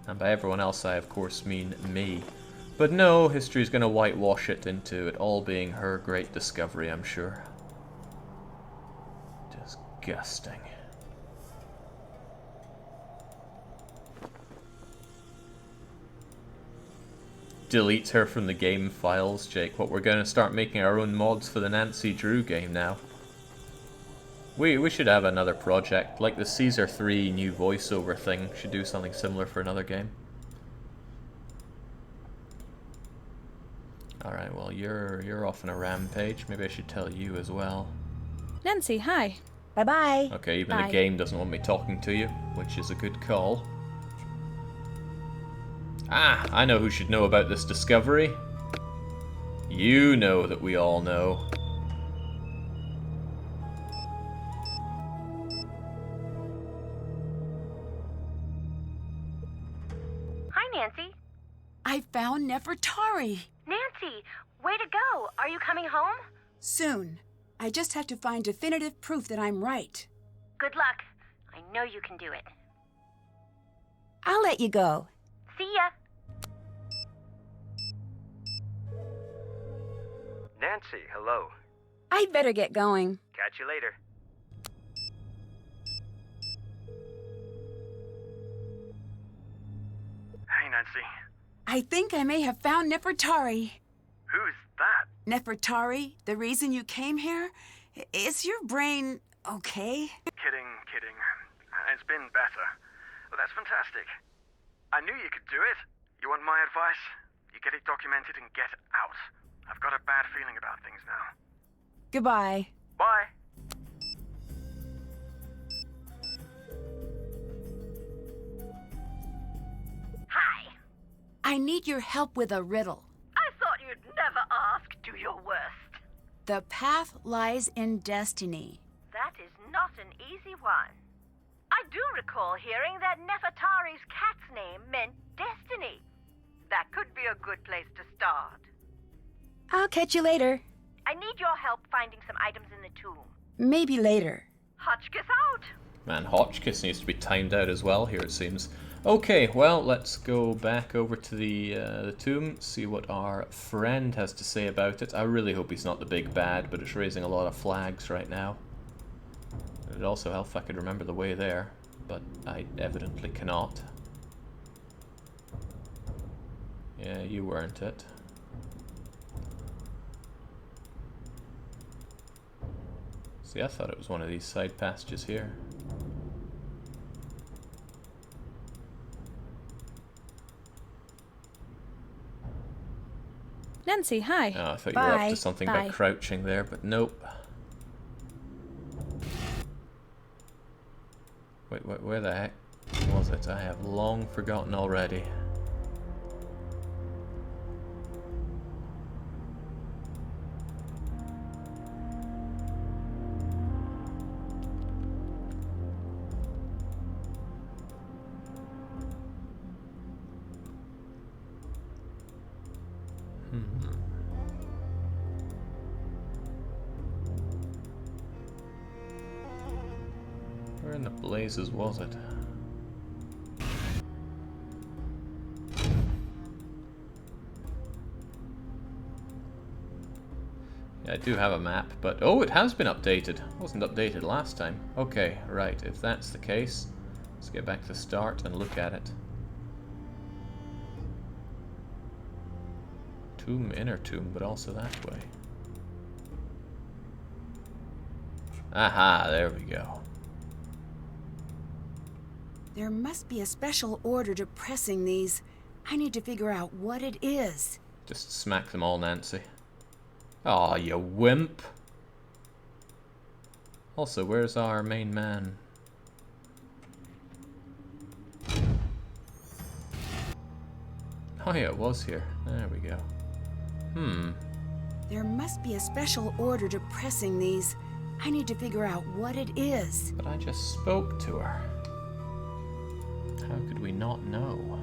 And by everyone else, I of course mean me. But no, history's going to whitewash it into it all being her great discovery, I'm sure. Disgusting. Delete her from the game files, Jake. What, we're going to start making our own mods for the Nancy Drew game now. We should have another project, like the Caesar 3 new voiceover thing. Should do something similar for another game. Alright, well you're off on a rampage. Maybe I should tell you as well. Nancy, hi. Bye-bye. Okay, even Bye. the game doesn't want me talking to you, which is a good call. Ah, I know who should know about this discovery. You know that we all know. Hi, Nancy. I found Nefertari. Nancy, way to go. Are you coming home? Soon. I just have to find definitive proof that I'm right. Good luck. I know you can do it. I'll let you go. See ya. Nancy, hello. I'd better get going. Catch you later. Hey, Nancy. I think I may have found Nefertari. Who's that? Nefertari, the reason you came here? Is your brain okay? Kidding. It's been better. Well, that's fantastic. I knew you could do it. You want my advice? You get it documented and get out. I've got a bad feeling about things now. Goodbye. Bye. Hi. I need your help with a riddle. I thought you'd never ask. Do your worst. The path lies in destiny. That is not an easy one. I do recall hearing that Nefertari's cat's name meant destiny. That could be a good place to start. I'll catch you later. I need your help finding some items in the tomb. Maybe later. Hotchkiss out. Man, Hotchkiss needs to be timed out as well here, it seems. Okay, well, let's go back over to the tomb, see what our friend has to say about it. I really hope he's not the big bad, but it's raising a lot of flags right now. It'd also help if I could remember the way there, but I evidently cannot. Yeah, you weren't it. See, I thought it was one of these side passages here. Nancy, hi. Oh, I thought you were up Bye. to something by Bye. crouching there, but nope. Wait, where the heck was it? I have long forgotten already. Where in the blazes was it? Yeah, I do have a map, but oh, it has been updated. It wasn't updated last time. Okay, right, if that's the case, let's get back to the start and look at it. Tomb, inner tomb, but also that way. Aha, there we go. There must be a special order to pressing these. I need to figure out what it is. Just smack them all, Nancy. Aw, you wimp. Also, where's our main man? Oh yeah, it was here. There we go. There must be a special order to pressing these. I need to figure out what it is. But I just spoke to her. How could we not know?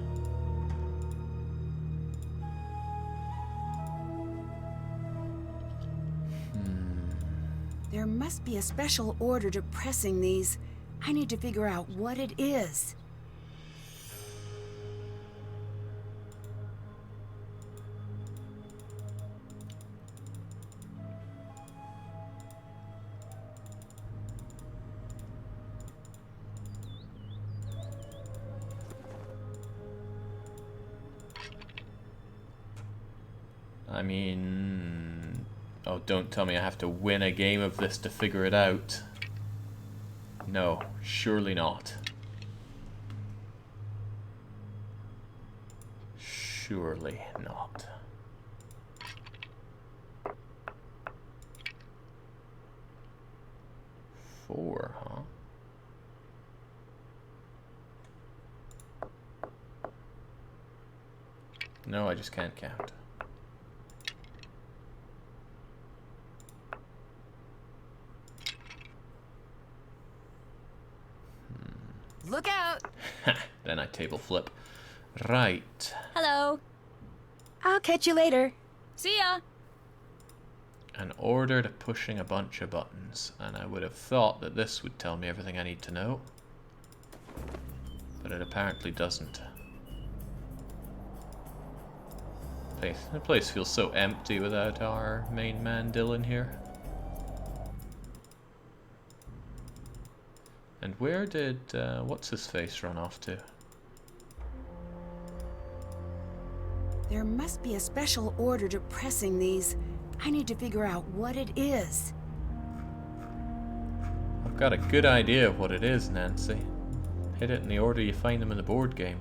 There must be a special order to pressing these. I need to figure out what it is. I mean... Oh, don't tell me I have to win a game of this to figure it out. No, surely not. Surely not. Four, huh? No, I just can't count. Look out! Then I table flip. Right. Hello. I'll catch you later. See ya. An order to pushing a bunch of buttons, and I would have thought that this would tell me everything I need to know, but it apparently doesn't. The place feels so empty without our main man Dylan here. And where did what's his face run off to? There must be a special order to pressing these. I need to figure out what it is. I've got a good idea of what it is, Nancy. Hit it in the order you find them in the board game.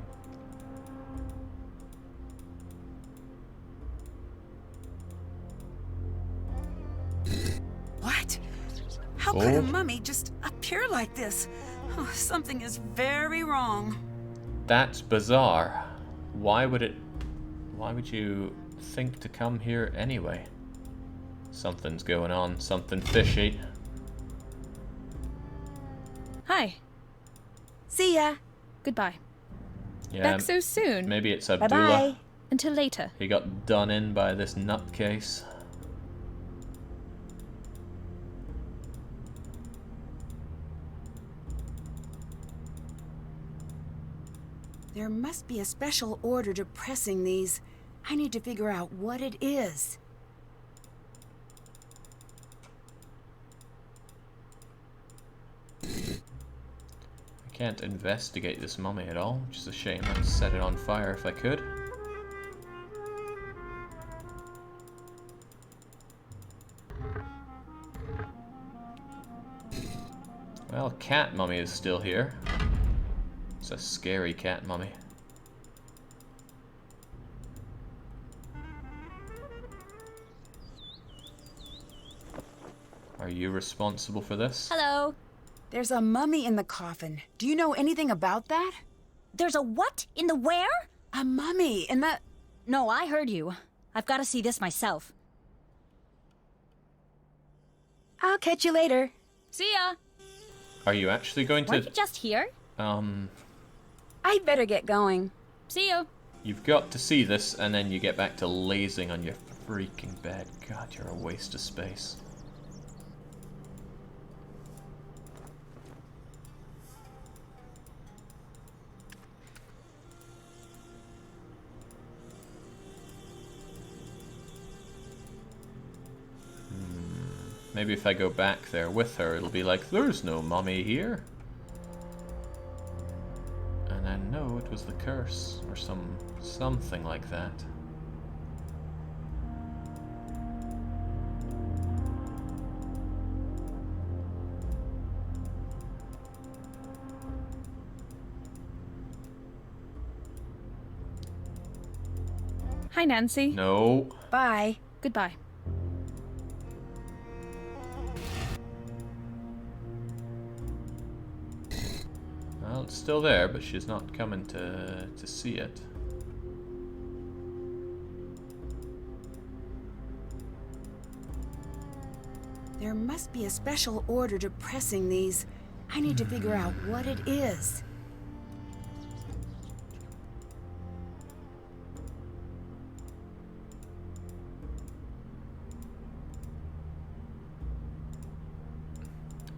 What? How could a mummy just appear like this? Oh, something is very wrong. That's bizarre. Why would you think to come here anyway? Something's going on, something fishy. Hi. See ya. Goodbye. Yeah, Back so soon. maybe it's Abdullah. Bye-bye. Until later. He got done in by this nutcase. There must be a special order to pressing these. I need to figure out what it is. I can't investigate this mummy at all, which is a shame. I'd set it on fire if I could. Well, cat mummy is still here. It's a scary cat mummy. Are you responsible for this? Hello. There's a mummy in the coffin. Do you know anything about that? There's a what? In the where? A mummy in the... No, I heard you. I've got to see this myself. I'll catch you later. See ya. Are you actually going Weren't to... you just here? I'd better get going. See you. You've got to see this, and then you get back to lazing on your freaking bed. God, you're a waste of space. Maybe if I go back there with her, it'll be like, there's no mummy here. And then, no, it was the curse, or something like that. Hi, Nancy. No. Bye. Goodbye. Well, it's still there, but she's not coming to see it. There must be a special order to pressing these. I need to figure out what it is.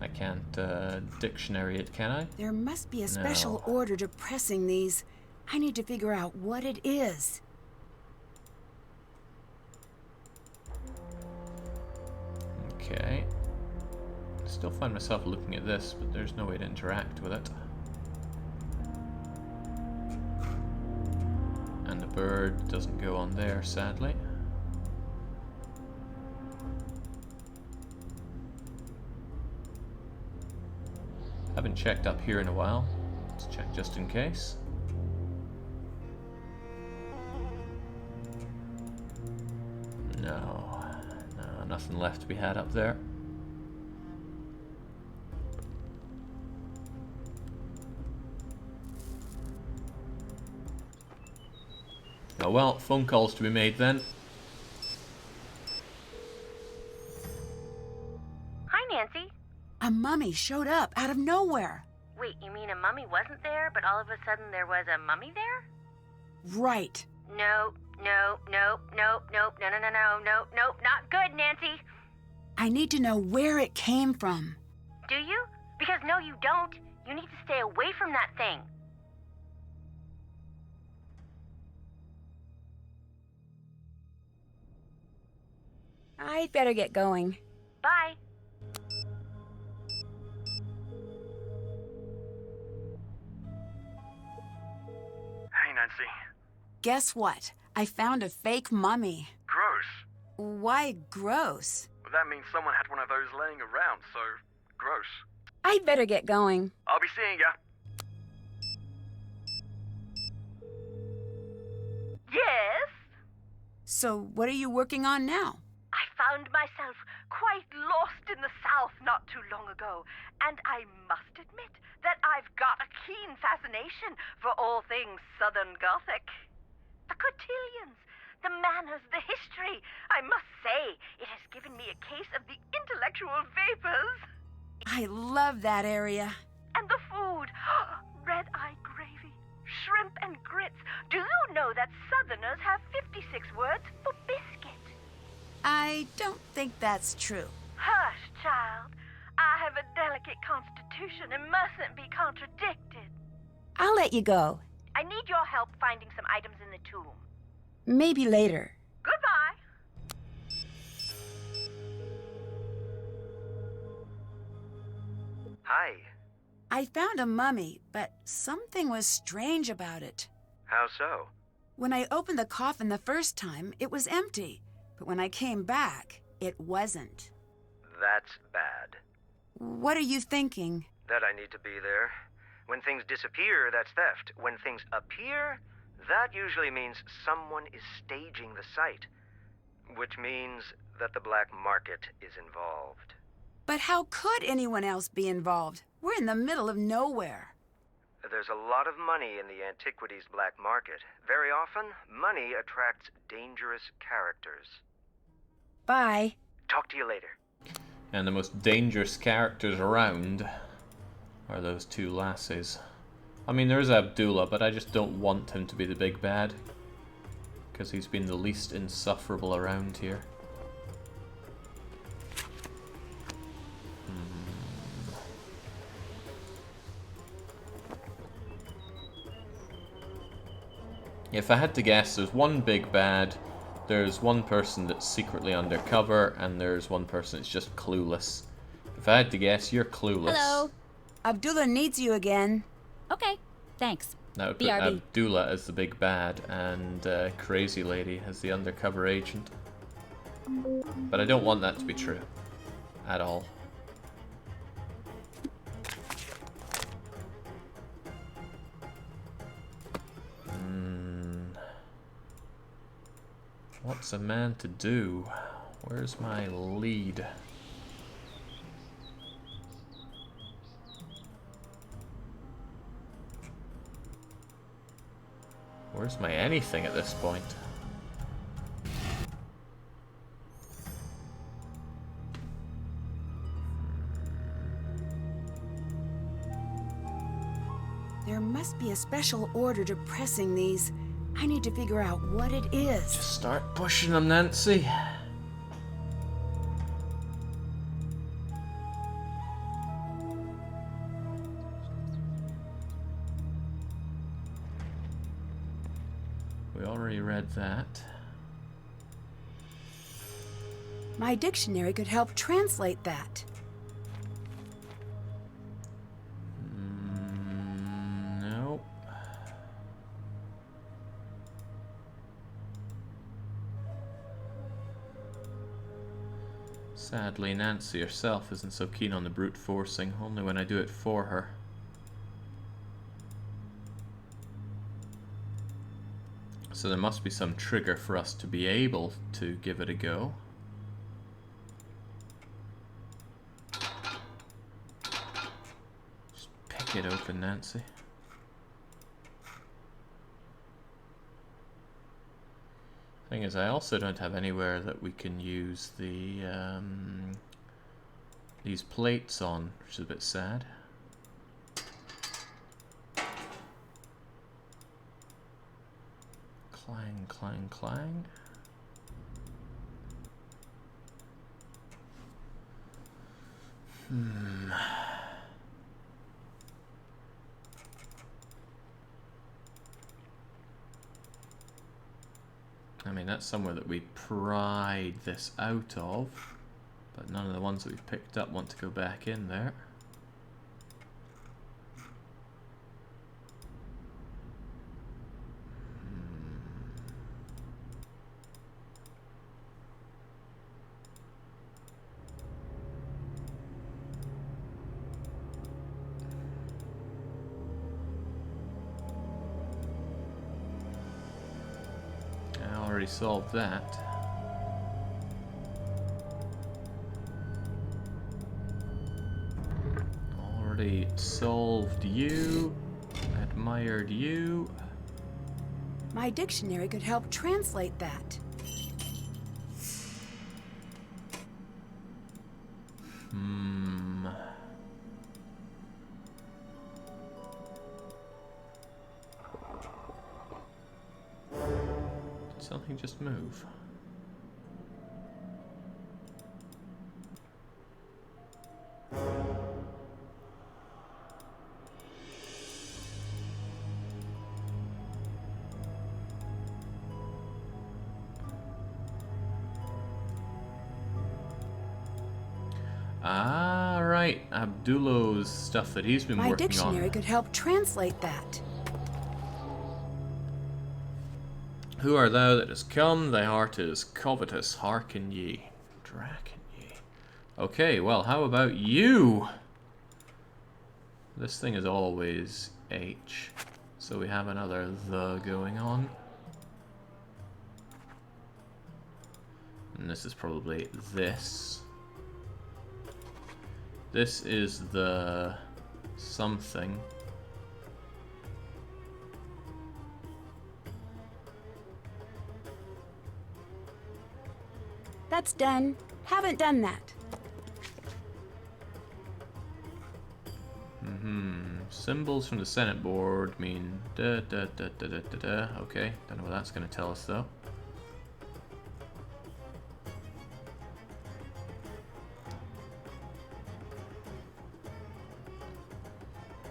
I can't dictionary it, can I? There must be a special No. order to pressing these. I need to figure out what it is. Okay. I still find myself looking at this, but there's no way to interact with it. And the bird doesn't go on there, sadly. Haven't checked up here in a while. Let's check just in case. No, nothing left to be had up there. Oh well, phone calls to be made then. Hi, Nancy. A mummy showed up out of nowhere. Wait, you mean a mummy wasn't there, but all of a sudden there was a mummy there? Right. No, not good, Nancy. I need to know where it came from. Do you? Because no, you don't. You need to stay away from that thing. I'd better get going. Bye. Hey, Nancy. Guess what? I found a fake mummy. Gross. Why gross? Well, that means someone had one of those laying around, so gross. I'd better get going. I'll be seeing ya. Yes? So what are you working on now? I found myself quite lost in the South not too long ago, and I must admit that I've got a keen fascination for all things Southern Gothic. The cotillions, the manners, the history. I must say, it has given me a case of the intellectual vapors. I love that area. And the food, red-eye gravy, shrimp and grits. Do you know that Southerners have 56 words for biscuit? I don't think that's true. Hush, child. I have a delicate constitution and mustn't be contradicted. I'll let you go. I need your help finding some items in the tomb. Maybe later. Goodbye. Hi. I found a mummy, but something was strange about it. How so? When I opened the coffin the first time, it was empty. But when I came back, it wasn't. That's bad. What are you thinking? That I need to be there. When things disappear, that's theft. When things appear, that usually means someone is staging the site. Which means that the black market is involved. But how could anyone else be involved? We're in the middle of nowhere. There's a lot of money in the antiquities black market. Very often, money attracts dangerous characters. Bye. Talk to you later. And the most dangerous characters around are those two lassies. I mean, there's Abdullah, but I just don't want him to be the big bad, because he's been the least insufferable around here. If I had to guess, there's one big bad, there's one person that's secretly undercover, and there's one person that's just clueless. If I had to guess, you're clueless. Hello. Abdullah needs you again. Okay, thanks. That would put BRB. Abdullah as the big bad, and Crazy Lady as the undercover agent. But I don't want that to be true. At all. What's a man to do? Where's my lead? Where's my anything at this point? There must be a special order to pressing these. I need to figure out what it is. Just start pushing them, Nancy. We already read that. My dictionary could help translate that. Nope. Sadly, Nancy herself isn't so keen on the brute forcing, only when I do it for her. So there must be some trigger for us to be able to give it a go. Just pick it open, Nancy. Thing is, I also don't have anywhere that we can use the these plates on, which is a bit sad. Clang, clang, clang. I mean, that's somewhere that we pried this out of, but none of the ones that we've picked up want to go back in there. Already solved that. Already solved you. Admired you. My dictionary could help translate that. Something just move. Ah, right. Abdullo's stuff that he's been My working dictionary on. could help translate that. Who are thou that has come? Thy heart is covetous, hearken ye. Draken ye. Okay, well, how about you? This thing is always H. So we have another the going on. And this is probably this. This is the something. That's done. Haven't done that. Symbols from the Senate board mean da da da da da da da. Okay, don't know what that's going to tell us though.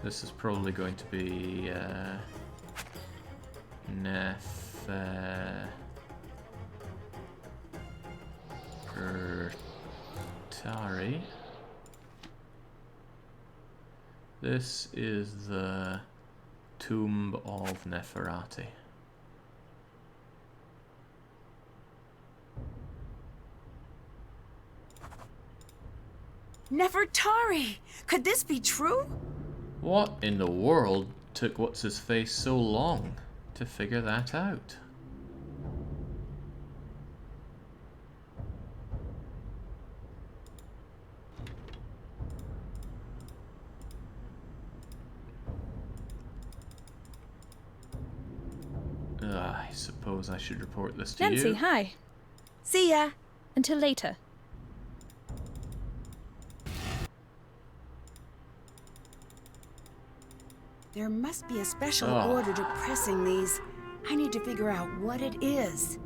This is probably going to be Nefertari. This is the tomb of Nefertari. Nefertari! Could this be true? What in the world took what's-his-face so long to figure that out? I suppose I should report this to Nancy, you. hi. See ya. Until later. There must be a special Oh. order to pressing these. I need to figure out what it is.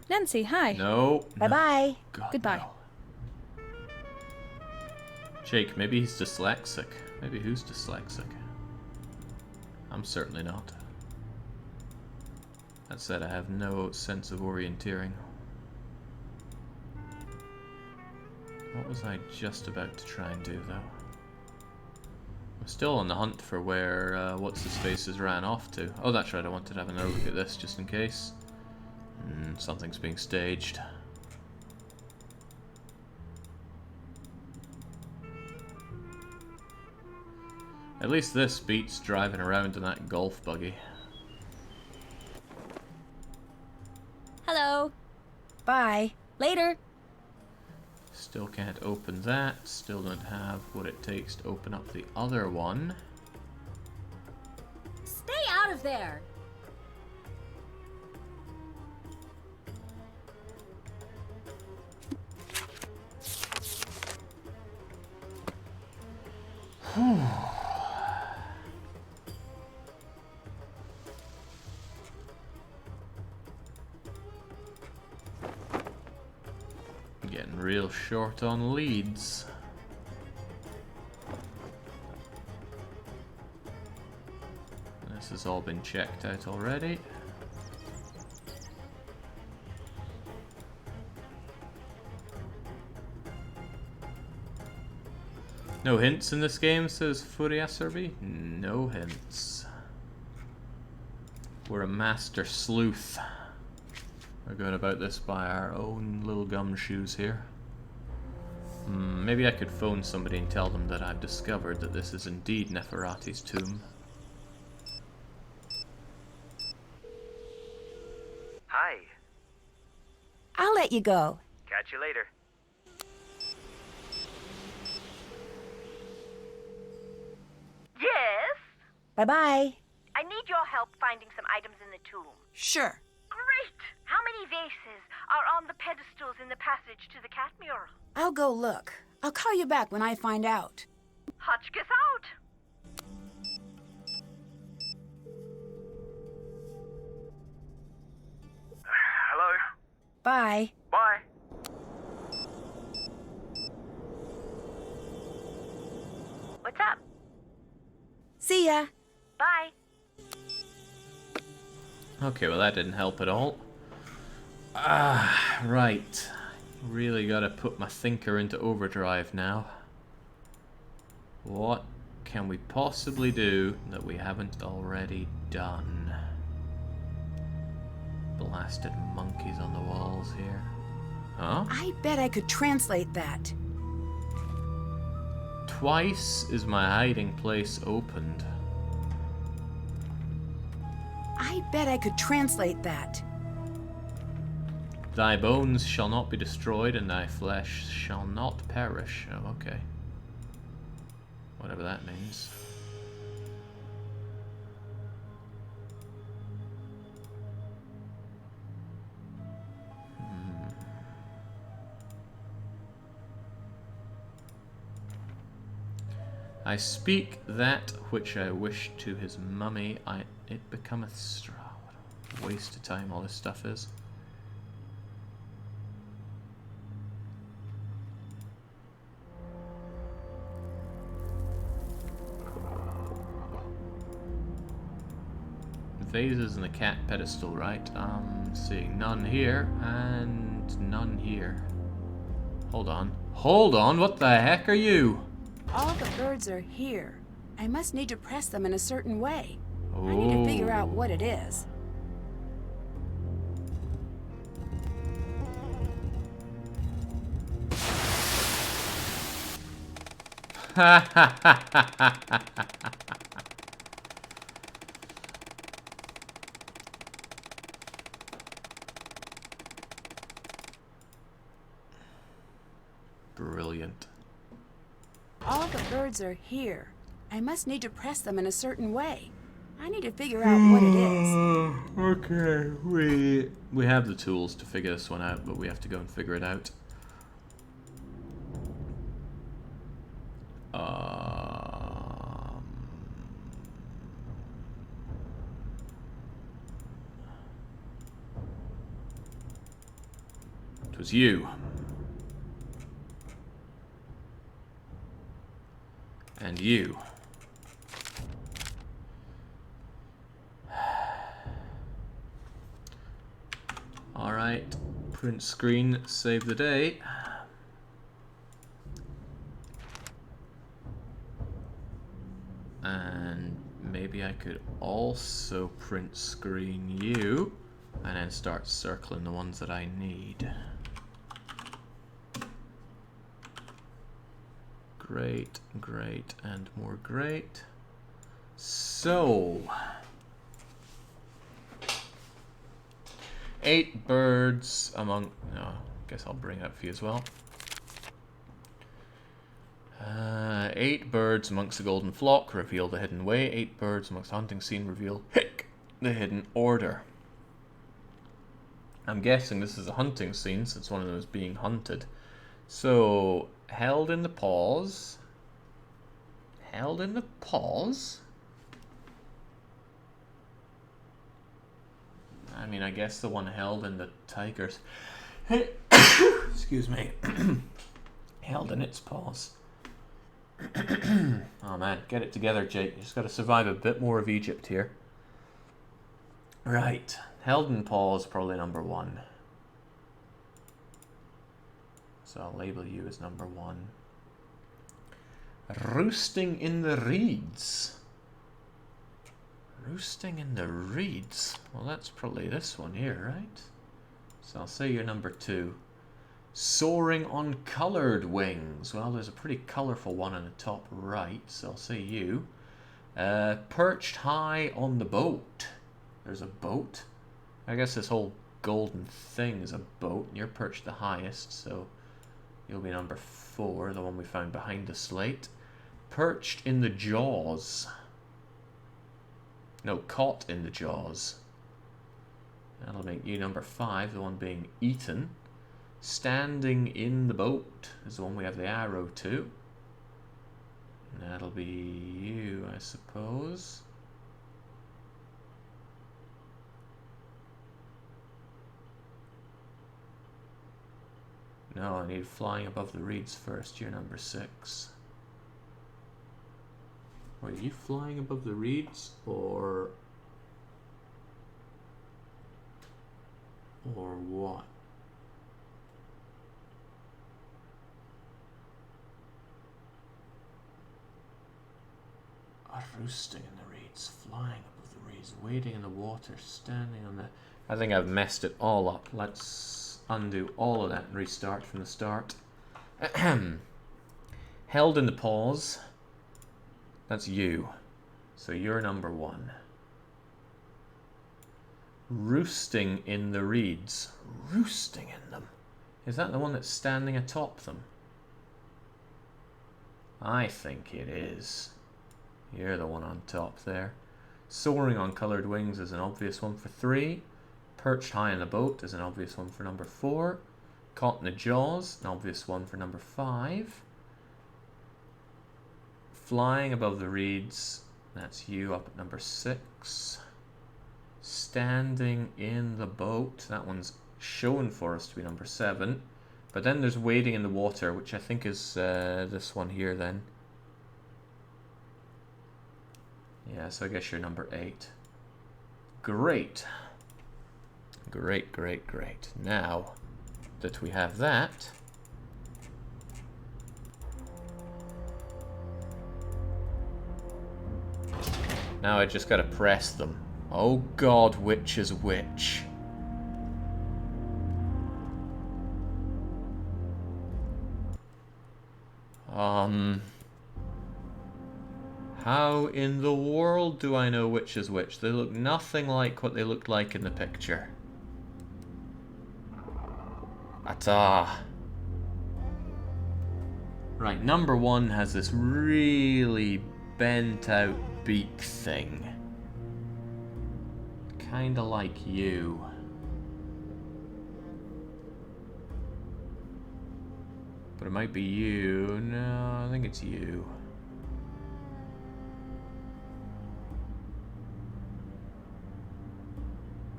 Nancy, hi. No. Bye-bye. God, Goodbye. no. Jake, maybe he's dyslexic. Maybe who's dyslexic? I'm certainly not. That said, I have no sense of orienteering. What was I just about to try and do, though? I'm still on the hunt for where what's-his-face has ran off to. Oh, that's right, I wanted to have another look at this just in case. Something's being staged. At least this beats driving around in that golf buggy. Hello. Bye. Later. Still can't open that. Still don't have what it takes to open up the other one. Stay out of there. Getting real short on leads. This has all been checked out already. No hints in this game, says Furiaserby. No hints. We're a master sleuth. We're going about this by our own little gumshoes here. Maybe I could phone somebody and tell them that I've discovered that this is indeed Neferati's tomb. Hi. I'll let you go. Catch you later. Yes? Bye-bye. I need your help finding some items in the tomb. Sure. Great! How many vases are on the pedestals in the passage to the cat mural? I'll go look. I'll call you back when I find out. Hotchkiss out! Hello? Bye. Bye. What's up? See ya. Bye. Okay, well that didn't help at all. Right. Really gotta put my thinker into overdrive now. What can we possibly do that we haven't already done? Blasted monkeys on the walls here. Huh? I bet I could translate that. Twice is my hiding place opened. I bet I could translate that. Thy bones shall not be destroyed, and thy flesh shall not perish. Oh, okay. Whatever that means. I speak that which I wish to his mummy, it becometh straw. What a waste of time all this stuff is. Vases and the cat pedestal, right? I'm seeing none here, and none here. Hold on. Hold on, what the heck are you? All the birds are here. I must need to press them in a certain way. I need to figure out what it is. Ha ha ha ha ha ha ha. Brilliant. All the birds are here. I must need to press them in a certain way. I need to figure out what it is. Okay, we have the tools to figure this one out, but we have to go and figure it out. It was you. And you. Alright, print screen, save the day. And maybe I could also print screen you and then start circling the ones that I need. Great, great, and more great. So, 8 birds among... No, I guess I'll bring it up for you as well. 8 birds amongst the golden flock reveal the hidden way. 8 birds amongst the hunting scene reveal the hidden order. I'm guessing this is a hunting scene since one of them is being hunted. So, held in the paws. Held in the paws? I mean, I guess the one held in the tiger's... Excuse me. Held in its paws. Oh man, get it together, Jake. You just gotta survive a bit more of Egypt here. Right. Held in paws, probably number 1. So I'll label you as number 1. Roosting in the reeds. Roosting in the reeds? Well, that's probably this one here, right? So I'll say you're number 2. Soaring on coloured wings. Well, there's a pretty colourful one on the top right, so I'll say you. Perched high on the boat. There's a boat. I guess this whole golden thing is a boat, and you're perched the highest, so you'll be number 4, the one we found behind the slate. Perched in the jaws. No, caught in the jaws. That'll make you number 5, the one being eaten. Standing in the boat is the one we have the arrow to. And that'll be you, I suppose. No, I need flying above the reeds first. You're number 6. Are you flying above the reeds, or what? Roosting in the reeds, flying above the reeds, wading in the water, standing on the... I think I've messed it all up. Let's undo all of that and restart from the start. Held in the paws. That's you. So you're number 1. Roosting in the reeds. Roosting in them. Is that the one that's standing atop them? I think it is. You're the one on top there. Soaring on coloured wings is an obvious one for 3. Perched high in the boat is an obvious one for number 4. Caught in the jaws, an obvious one for number 5. Flying above the reeds, that's you up at number 6. Standing in the boat, that one's shown for us to be number 7. But then there's wading in the water, which I think is this one here then. Yeah, so I guess you're number 8. Great. Great, great, great. Now that we have that, now I just gotta press them. Oh God, which is which? How in the world do I know which is which? They look nothing like what they looked like in the picture. Ata. Right, number 1 has this really bent out beak thing. Kinda like you. But it might be you. No, I think it's you.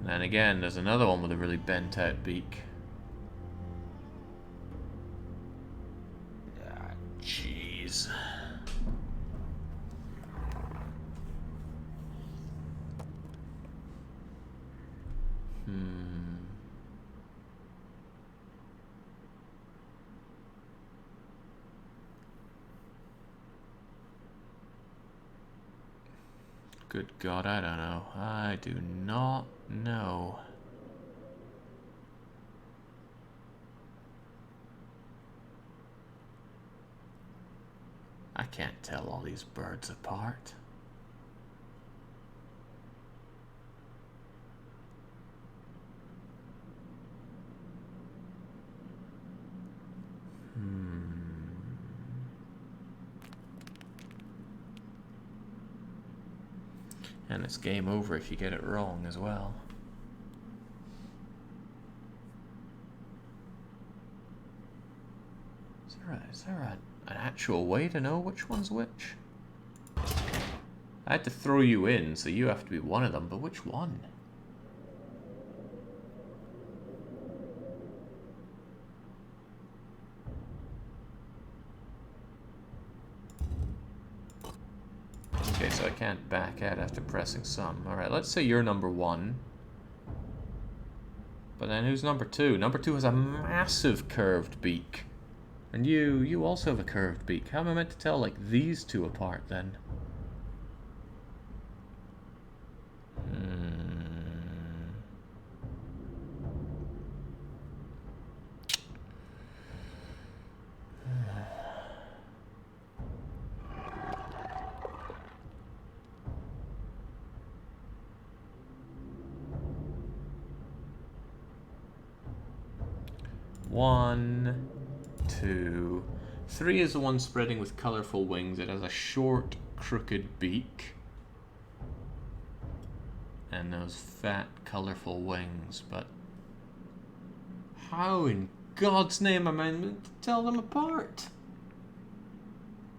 And again, there's another one with a really bent out beak. Ah, jeez. Good God, I don't know. I do not know. I can't tell all these birds apart. And it's game over if you get it wrong as well. Is there an actual way to know which one's which? I had to throw you in, so you have to be one of them, but which one? Okay, so I can't back out after pressing some. Alright, let's say you're number 1. But then who's number 2? Number 2 has a massive curved beak. And you also have a curved beak. How am I meant to tell, like, these two apart, then? One, 2, 3 is the one spreading with colourful wings. It has a short, crooked beak. And those fat, colourful wings, but how in God's name am I meant to tell them apart?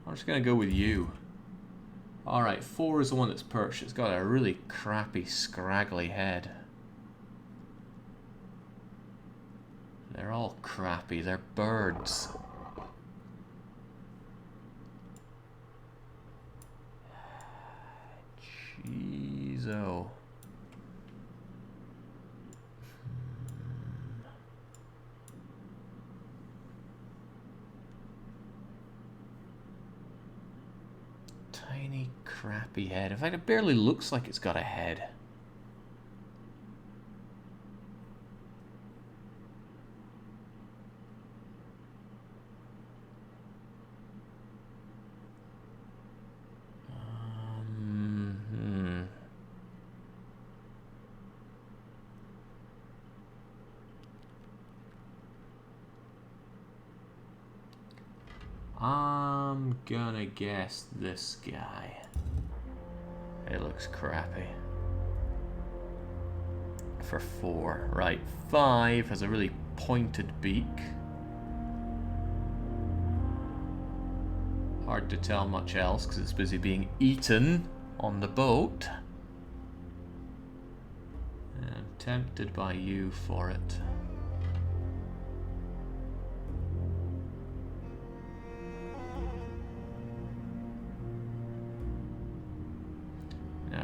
I'm just gonna go with you. Alright, 4 is the one that's perched. It's got a really crappy, scraggly head. They're all crappy, they're birds. Jeez-o. Tiny, crappy head. In fact, it barely looks like it's got a head. I'm gonna guess this guy. It looks crappy. For 4. Right, 5 has a really pointed beak. Hard to tell much else because it's busy being eaten on the boat. I'm tempted by you for it.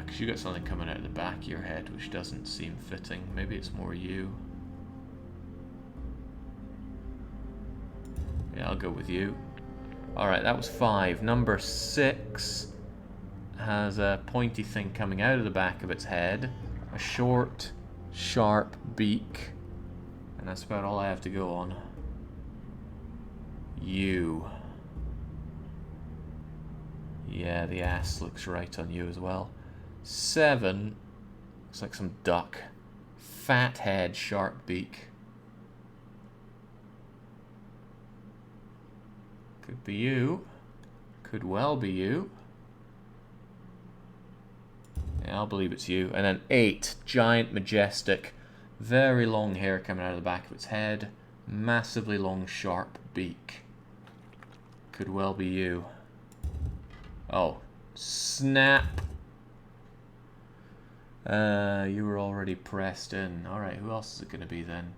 Because you got something coming out of the back of your head which doesn't seem fitting. Maybe it's more you. Yeah, I'll go with you. Alright, that was 5. Number 6 has a pointy thing coming out of the back of its head. A short, sharp beak. And that's about all I have to go on. You. Yeah, the ass looks right on you as well. 7 looks like some duck. Fat head, sharp beak. Could be you. Could well be you. Yeah, I'll believe it's you. And then 8, giant, majestic, very long hair coming out of the back of its head. Massively long, sharp beak. Could well be you. Oh, snap. You were already pressed in. Alright, who else is it going to be then?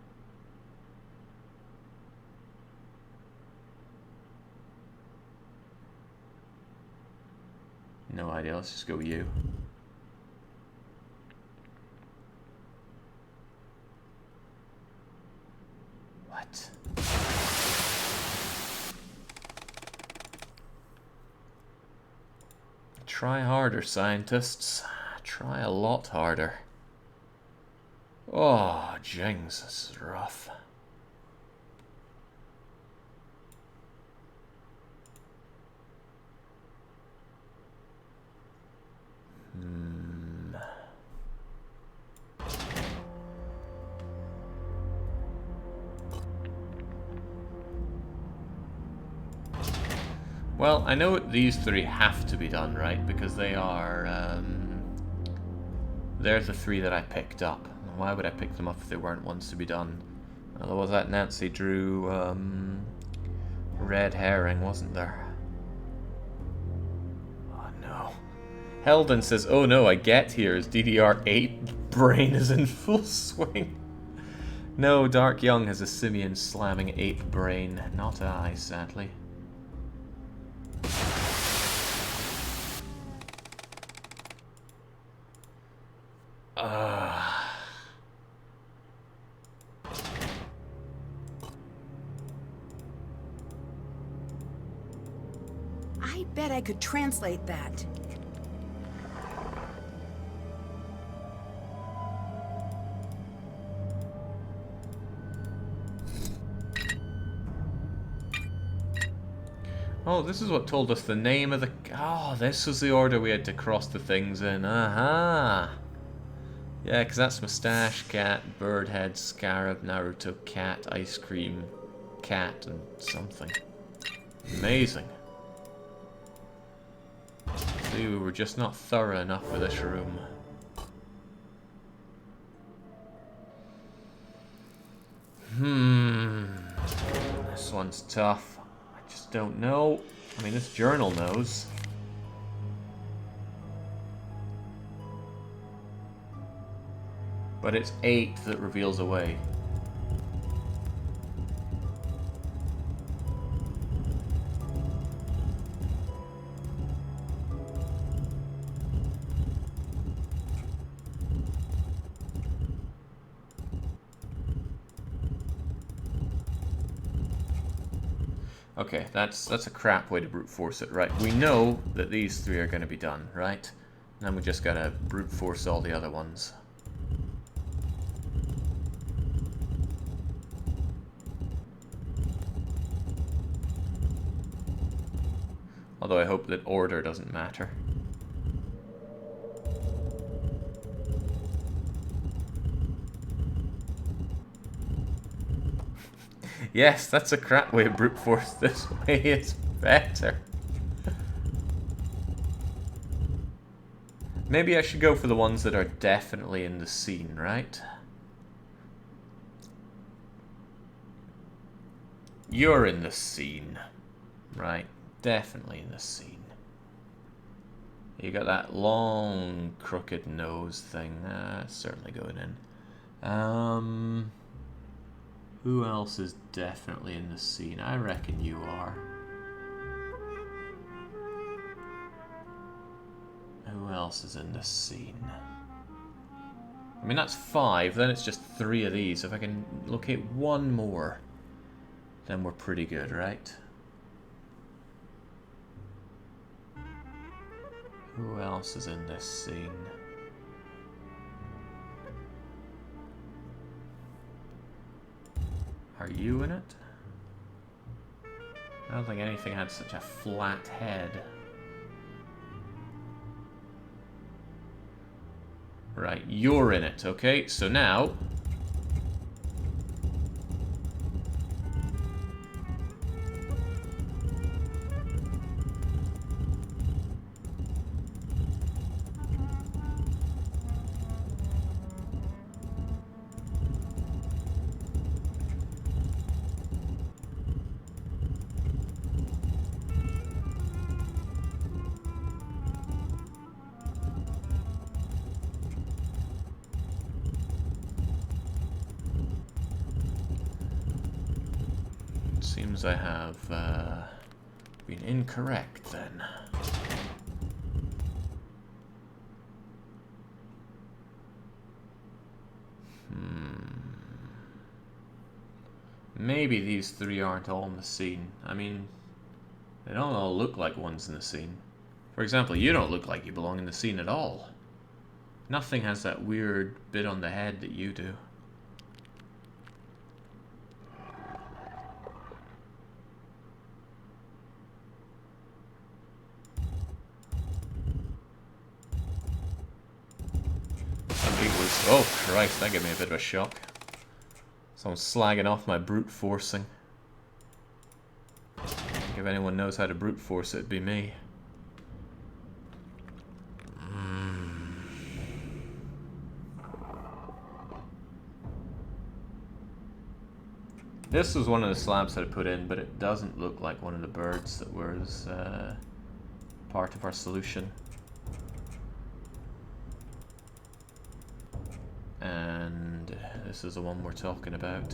No idea, let's just go with you. What? Try harder, scientists. try a lot harder. Oh, jings, this is rough. Well, I know these three have to be done, right? Because they are, they're the three that I picked up. Why would I pick them up if they weren't ones to be done? Otherwise, that Nancy drew, red herring, wasn't there? Oh no. Heldon says, oh no, I get here as DDR8 brain is in full swing. No, Dark Young has a simian slamming ape brain. Not I, sadly. I bet I could translate that. Oh, this is what told us the name of the... Oh, this was the order we had to cross the things in. Aha! Yeah, because that's Moustache Cat, Birdhead, Scarab, Naruto Cat, Ice Cream Cat, and something. Amazing. See, we were just not thorough enough for this room. This one's tough. I just don't know. I mean, this journal knows. But it's 8 that reveals a way. Okay, that's a crap way to brute force it, right? We know that these 3 are going to be done, right? And then we just gotta brute force all the other ones. Although I hope that order doesn't matter. Yes, that's a crap way of brute force. This way is better. Maybe I should go for the ones that are definitely in the scene, right? You're in the scene, right? Definitely in the scene. You got that long, crooked nose thing. That's certainly going in. Who else is definitely in the scene? I reckon you are. Who else is in the scene? I mean, that's 5, then it's just 3 of these. If I can locate one more, then we're pretty good, right? Who else is in this scene? Are you in it? I don't think anything had such a flat head. Right, you're in it, okay? So now... Seems I have been incorrect then. Maybe these 3 aren't all in the scene. I mean, they don't all look like ones in the scene. For example, you don't look like you belong in the scene at all. Nothing has that weird bit on the head that you do. Oh Christ, that gave me a bit of a shock. Someone's slagging off my brute forcing. If anyone knows how to brute force, it'd be me. This was one of the slabs that I put in, but it doesn't look like one of the birds that was part of our solution. And this is the one we're talking about.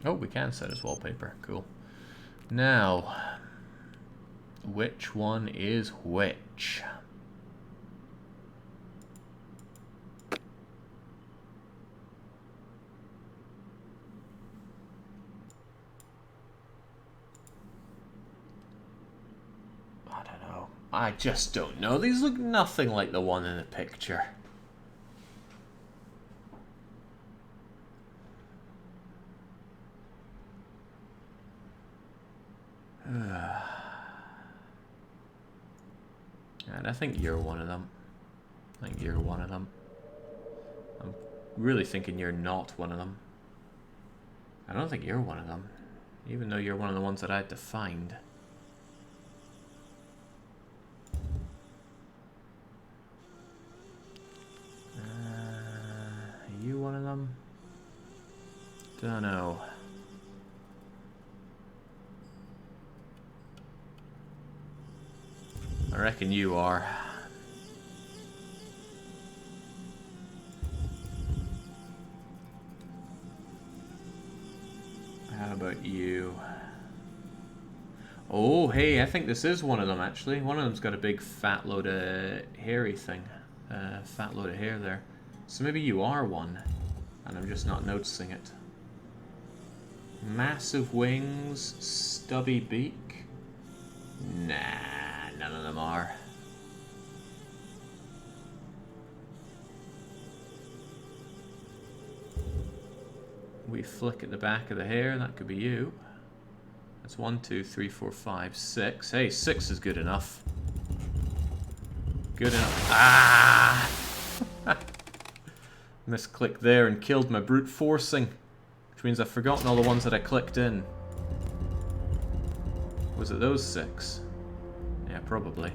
Oh, we can set as wallpaper. Cool. Now, which one is which? I don't know. I just don't know. These look nothing like the one in the picture. And I think you're one of them. I think you're one of them. I'm really thinking you're not one of them. I don't think you're one of them. Even though you're one of the ones that I had to find. Are you one of them? Don't know. I reckon you are. How about you? Oh, hey, I think this is one of them, actually. One of them's got a big fat load of hairy thing. Fat load of hair there. So maybe you are one, and I'm just not noticing it. Massive wings, stubby beak. Nah. None of them are. We flick at the back of the hair, that could be you. That's 1, 2, 3, 4, 5, 6. Hey, 6 is good enough. Good enough. Ah! Misclicked there and killed my brute forcing. Which means I've forgotten all the ones that I clicked in. Was it those 6? Yeah, probably.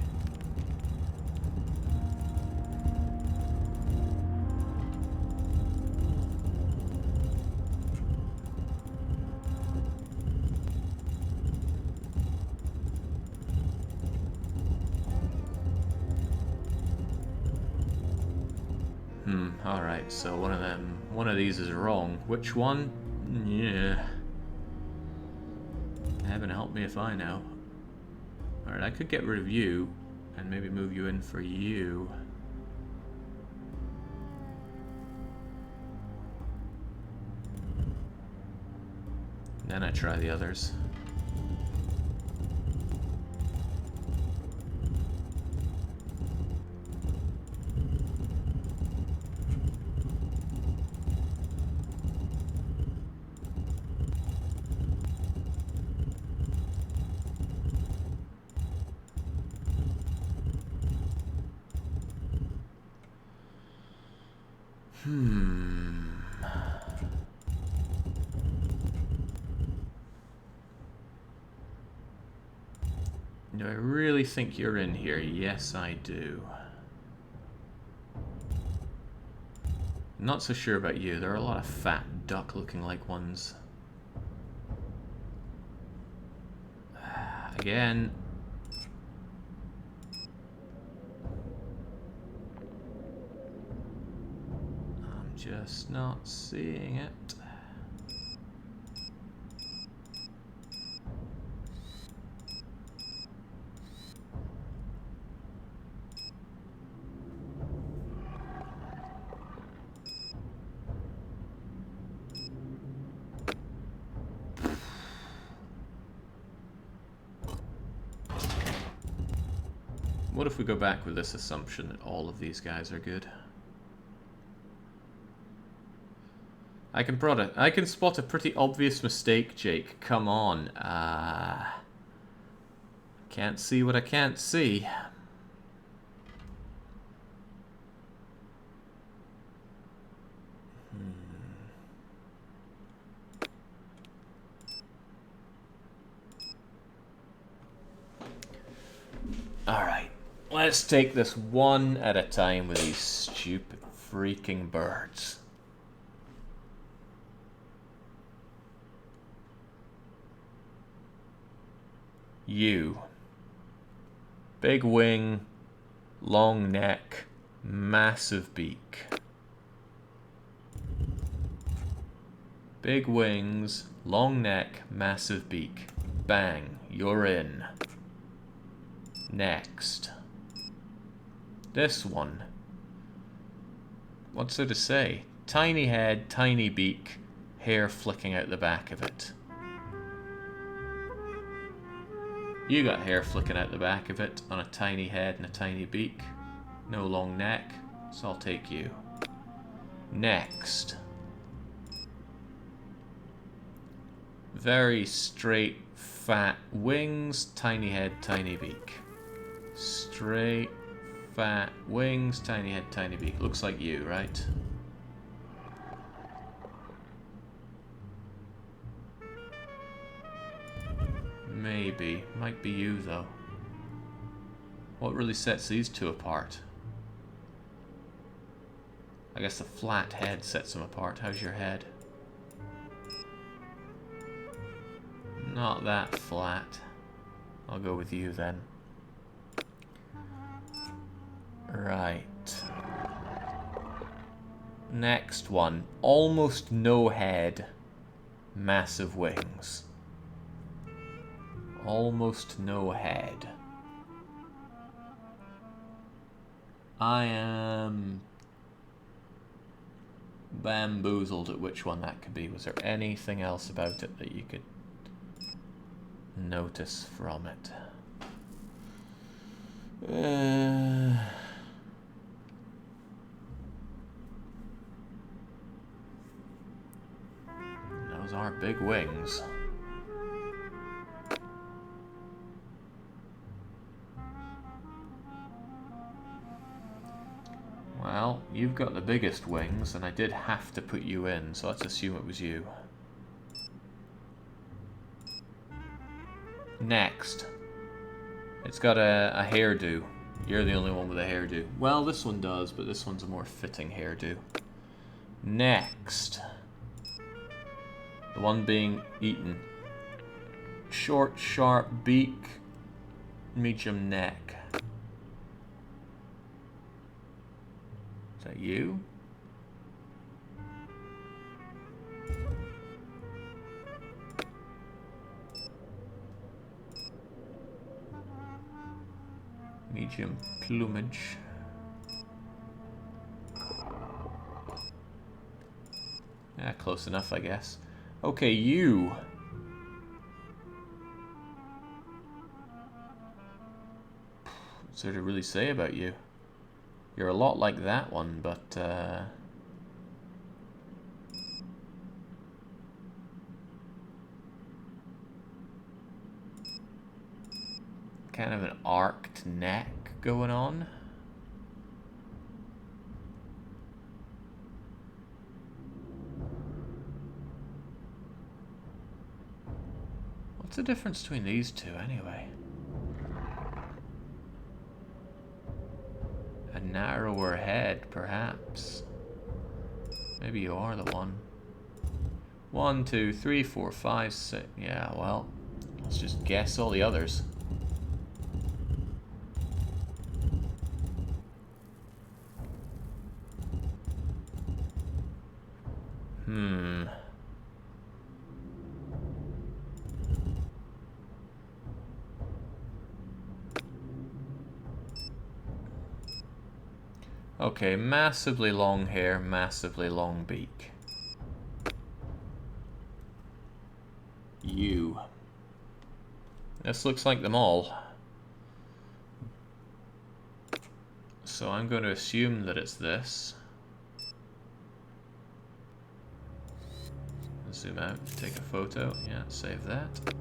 Alright, so one of these is wrong. Which one? Yeah. Heaven help me if I know. Alright, I could get rid of you and maybe move you in for you. Then I try the others. Do I really think you're in here? Yes, I do. Not so sure about you. There are a lot of fat duck looking like ones. Again. I'm just not seeing it. What if we go back with this assumption that all of these guys are good? I can spot a pretty obvious mistake, Jake. Come on. Can't see what I can't see. Alright. Let's take this one at a time with these stupid freaking birds. You. Big wing, long neck, massive beak. Big wings, long neck, massive beak. Bang, you're in. Next. This one. What's there to say? Tiny head, tiny beak, hair flicking out the back of it. You got hair flicking out the back of it on a tiny head and a tiny beak. No long neck, so I'll take you. Next. Very straight, fat wings, tiny head, tiny beak. Straight, fat wings, tiny head, tiny beak. Looks like you, right? Maybe. Might be you, though. What really sets these two apart? I guess the flat head sets them apart. How's your head? Not that flat. I'll go with you then. Right. Next one. Almost no head. Massive wings. Almost no head. I am bamboozled at which one that could be. Was there anything else about it that you could notice from it? Those are big wings. Well, you've got the biggest wings, and I did have to put you in, so let's assume it was you. Next. It's got a hairdo. You're the only one with a hairdo. Well, this one does, but this one's a more fitting hairdo. Next. The one being eaten. Short, sharp beak, medium neck. Is that you? Medium plumage. Yeah, close enough, I guess. Okay, you. What's there to really say about you? You're a lot like that one, but kind of an arced neck going on. What's the difference between these two anyway? A narrower head, perhaps. Maybe you are the one. 1, 2, 3, 4, 5, 6. Yeah, well, let's just guess all the others. Okay, massively long hair, massively long beak. You. This looks like them all. So I'm going to assume that it's this. Zoom out, take a photo. Yeah, save that.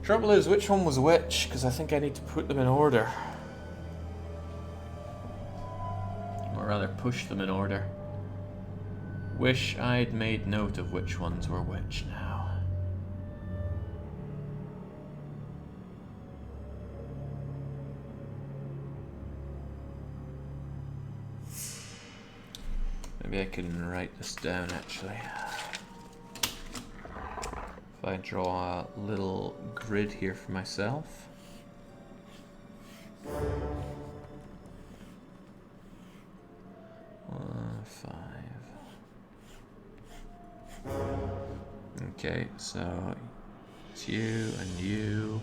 Trouble is, which one was which? Because I think I need to put them in order. Or rather, push them in order. Wish I'd made note of which ones were which now. Maybe I can write this down actually. If I draw a little grid here for myself. 5. Okay, so it's you and you.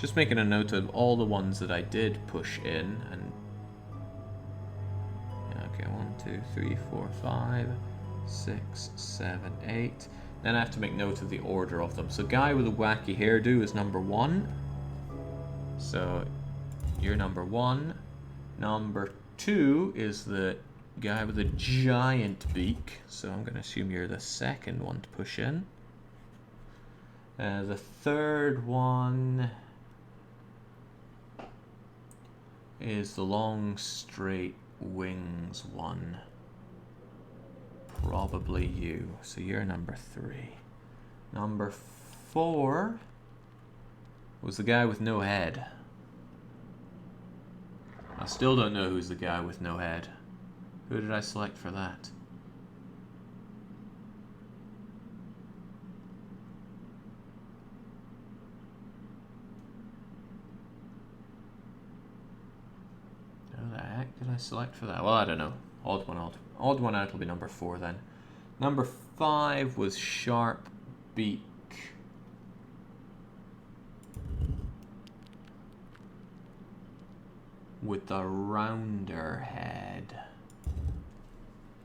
Just making a note of all the ones that I did push in, and okay, 1, 2, 3, 4, 5, 6, 7, 8. Then I have to make note of the order of them. So guy with a wacky hairdo is number 1. So you're number 1. Number 2 is the guy with a giant beak. So I'm going to assume you're the second one to push in. The third one is the long straight wings one. Probably you. So you're number 3. Number 4 was the guy with no head. I still don't know who's the guy with no head. Who did I select for that? Who the heck did I select for that? Well, I don't know. Odd one out will be number 4 then. Number 5 was sharp beak. With a rounder head.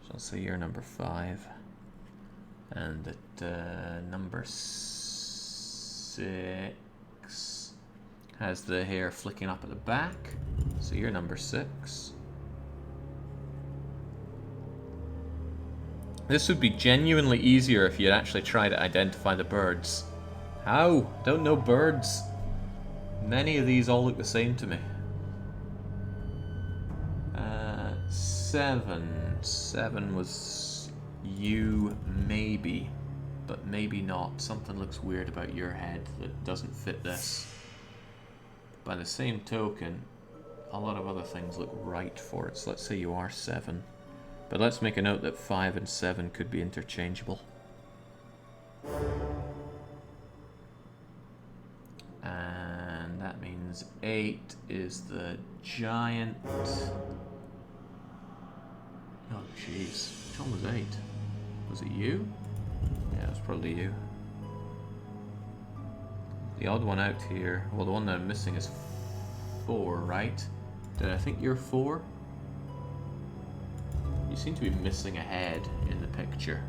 So I'll say you're number 5. And at number 6 has the hair flicking up at the back. So you're number 6. This would be genuinely easier if you had actually tried to identify the birds. How? Don't know birds. Many of these all look the same to me. 7. 7 was you, maybe. But maybe not. Something looks weird about your head that doesn't fit this. By the same token, a lot of other things look right for it. So let's say you are 7. But let's make a note that 5 and 7 could be interchangeable. And that means 8 is the giant. Oh jeez, which one was 8? Was it you? Yeah, it was probably you. The odd one out here, well the one that I'm missing is 4, right? Did I think you're 4? You seem to be missing a head in the picture.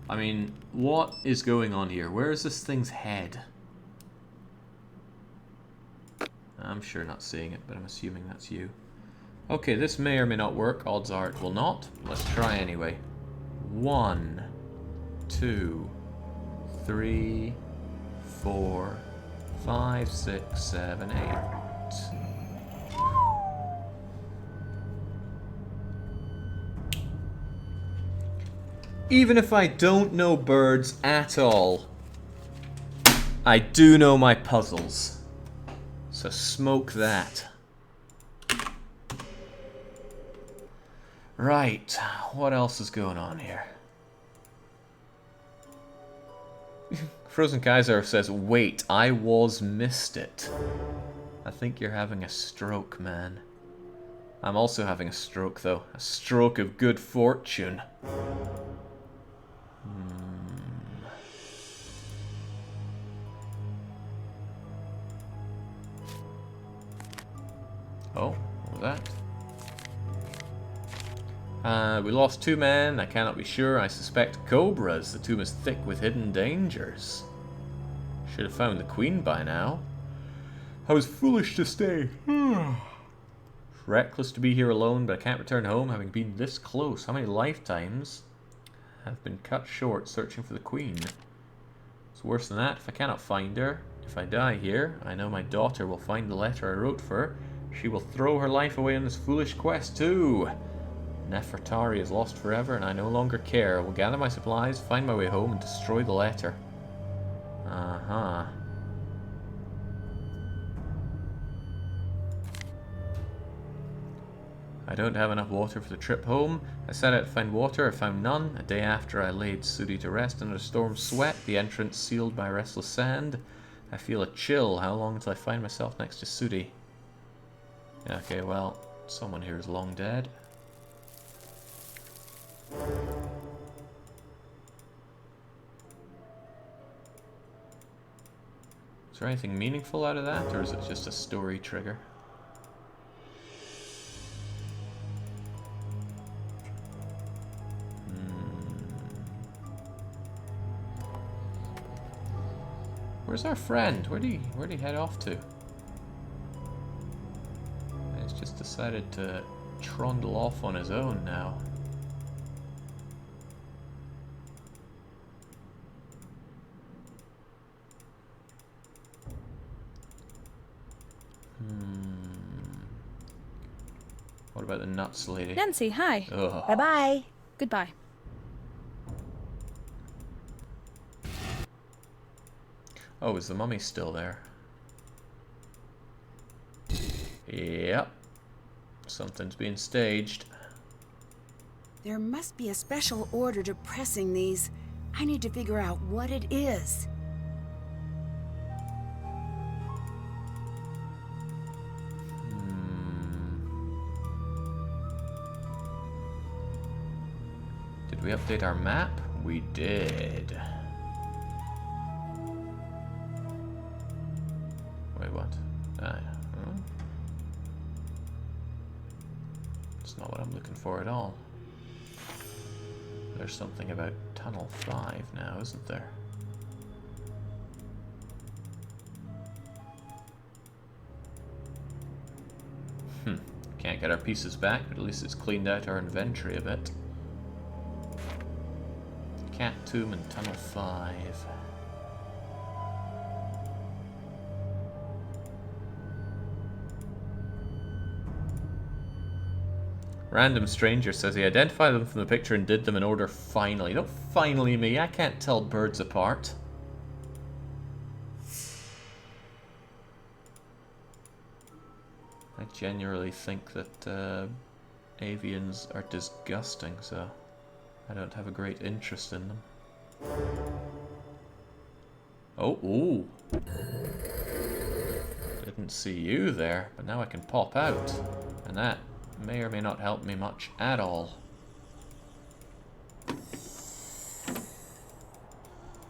I mean, what is going on here? Where is this thing's head? I'm sure not seeing it, but I'm assuming that's you. Okay, this may or may not work. Odds are it will not. Let's try anyway. 1, 2, 3, 4, 5, 6, 7, 8. Even if I don't know birds at all, I do know my puzzles. So smoke that. Right, what else is going on here? Frozen Kaiser says, wait, I missed it. I think you're having a stroke, man. I'm also having a stroke, though. A stroke of good fortune. Oh, what was that? We lost 2 men. I cannot be sure. I suspect cobras. The tomb is thick with hidden dangers. Should have found the queen by now. I was foolish to stay. Reckless to be here alone, but I can't return home having been this close. How many lifetimes have been cut short searching for the queen? It's worse than that if I cannot find her. If I die here, I know my daughter will find the letter I wrote for her. She will throw her life away on this foolish quest too. Nefertari is lost forever, and I no longer care. I will gather my supplies, find my way home, and destroy the letter. Uh-huh. I don't have enough water for the trip home. I set out to find water. I found none. A day after I laid Sudi to rest under a storm sweat, the entrance sealed by restless sand. I feel a chill. How long until I find myself next to Sudi? Okay, well, someone here is long dead. Is there anything meaningful out of that, or is it just a story trigger? Where's our friend? Where'd he head off to? He's just decided to trundle off on his own now. What about the nuts lady? Nancy, hi. Ugh. Bye-bye. Goodbye. Oh, is the mummy still there? Yep. Something's being staged. There must be a special order to pressing these. I need to figure out what it is. Did we update our map? We did. Wait, what? It's not what I'm looking for at all. There's something about Tunnel 5 now, isn't there? Can't get our pieces back, but at least it's cleaned out our inventory a bit. Cat Tomb and Tunnel 5. Random Stranger says he identified them from the picture and did them in order finally. Don't finally me, I can't tell birds apart. I genuinely think that avians are disgusting, so I don't have a great interest in them. Oh, ooh. Didn't see you there, but now I can pop out. And that may or may not help me much at all.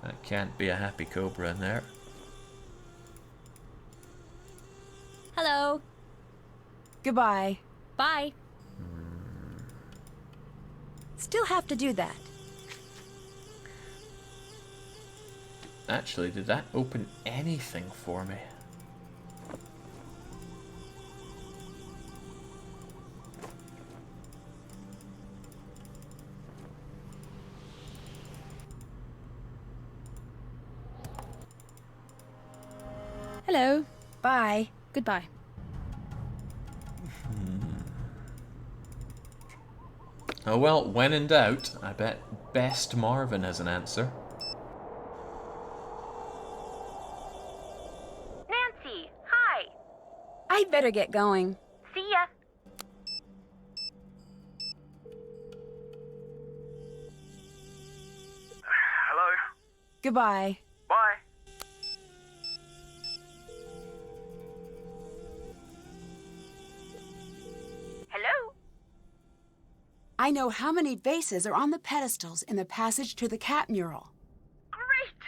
That can't be a happy cobra in there. Hello. Goodbye. Bye. Still have to do that. Actually, did that open anything for me? Hello. Bye. Goodbye. Oh well, when in doubt, I bet Best Marvin has an answer. Nancy, hi. I'd better get going. See ya. Goodbye. Bye. Hello? I know how many vases are on the pedestals in the passage to the cat mural. Great!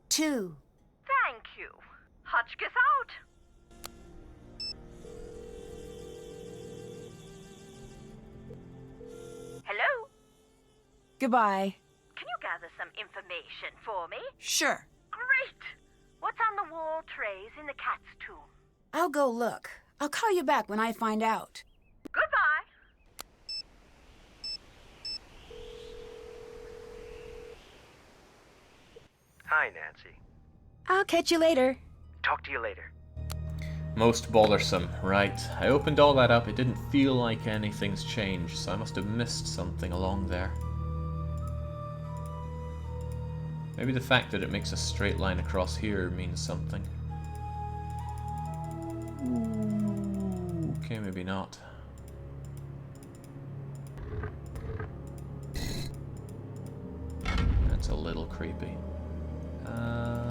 2. Thank you. Hotchkiss out. Hello? Goodbye. Can you gather some information for me? Sure. Great! What's on the wall trays in the cat's tomb? I'll go look. I'll call you back when I find out. Goodbye. Hi, Nancy. I'll catch you later. Talk to you later. Most bothersome. Right. I opened all that up. It didn't feel like anything's changed, so I must have missed something along there. Maybe the fact that it makes a straight line across here means something. Okay, maybe not. That's a little creepy. No.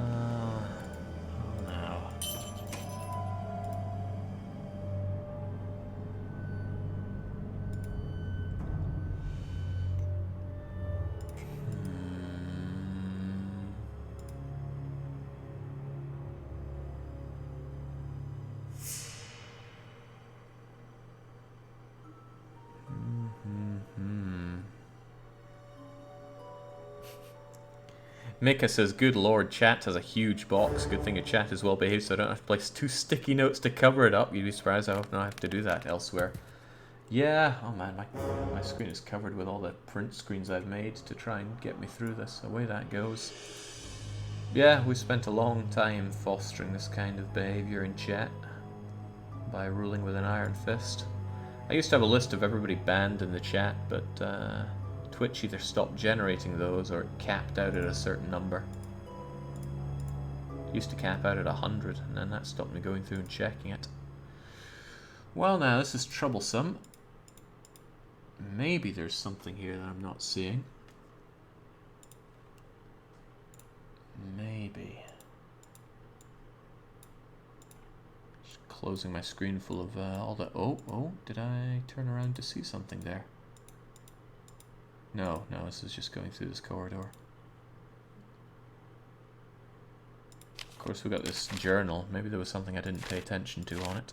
Mika says, good lord, chat has a huge box. Good thing your chat is well behaved so I don't have to place 2 sticky notes to cover it up. You'd be surprised how often I have to do that elsewhere. Yeah, oh man, my screen is covered with all the print screens I've made to try and get me through this. Away that goes. Yeah, we spent a long time fostering this kind of behavior in chat by ruling with an iron fist. I used to have a list of everybody banned in the chat, but Twitch either stopped generating those or it capped out at a certain number. It used to cap out at 100, and then that stopped me going through and checking it. Well, now this is troublesome. Maybe there's something here that I'm not seeing. Maybe. Just closing my screen full of all the... Oh, did I turn around to see something there? No, this is just going through this corridor. Of course, we got this journal. Maybe there was something I didn't pay attention to on it.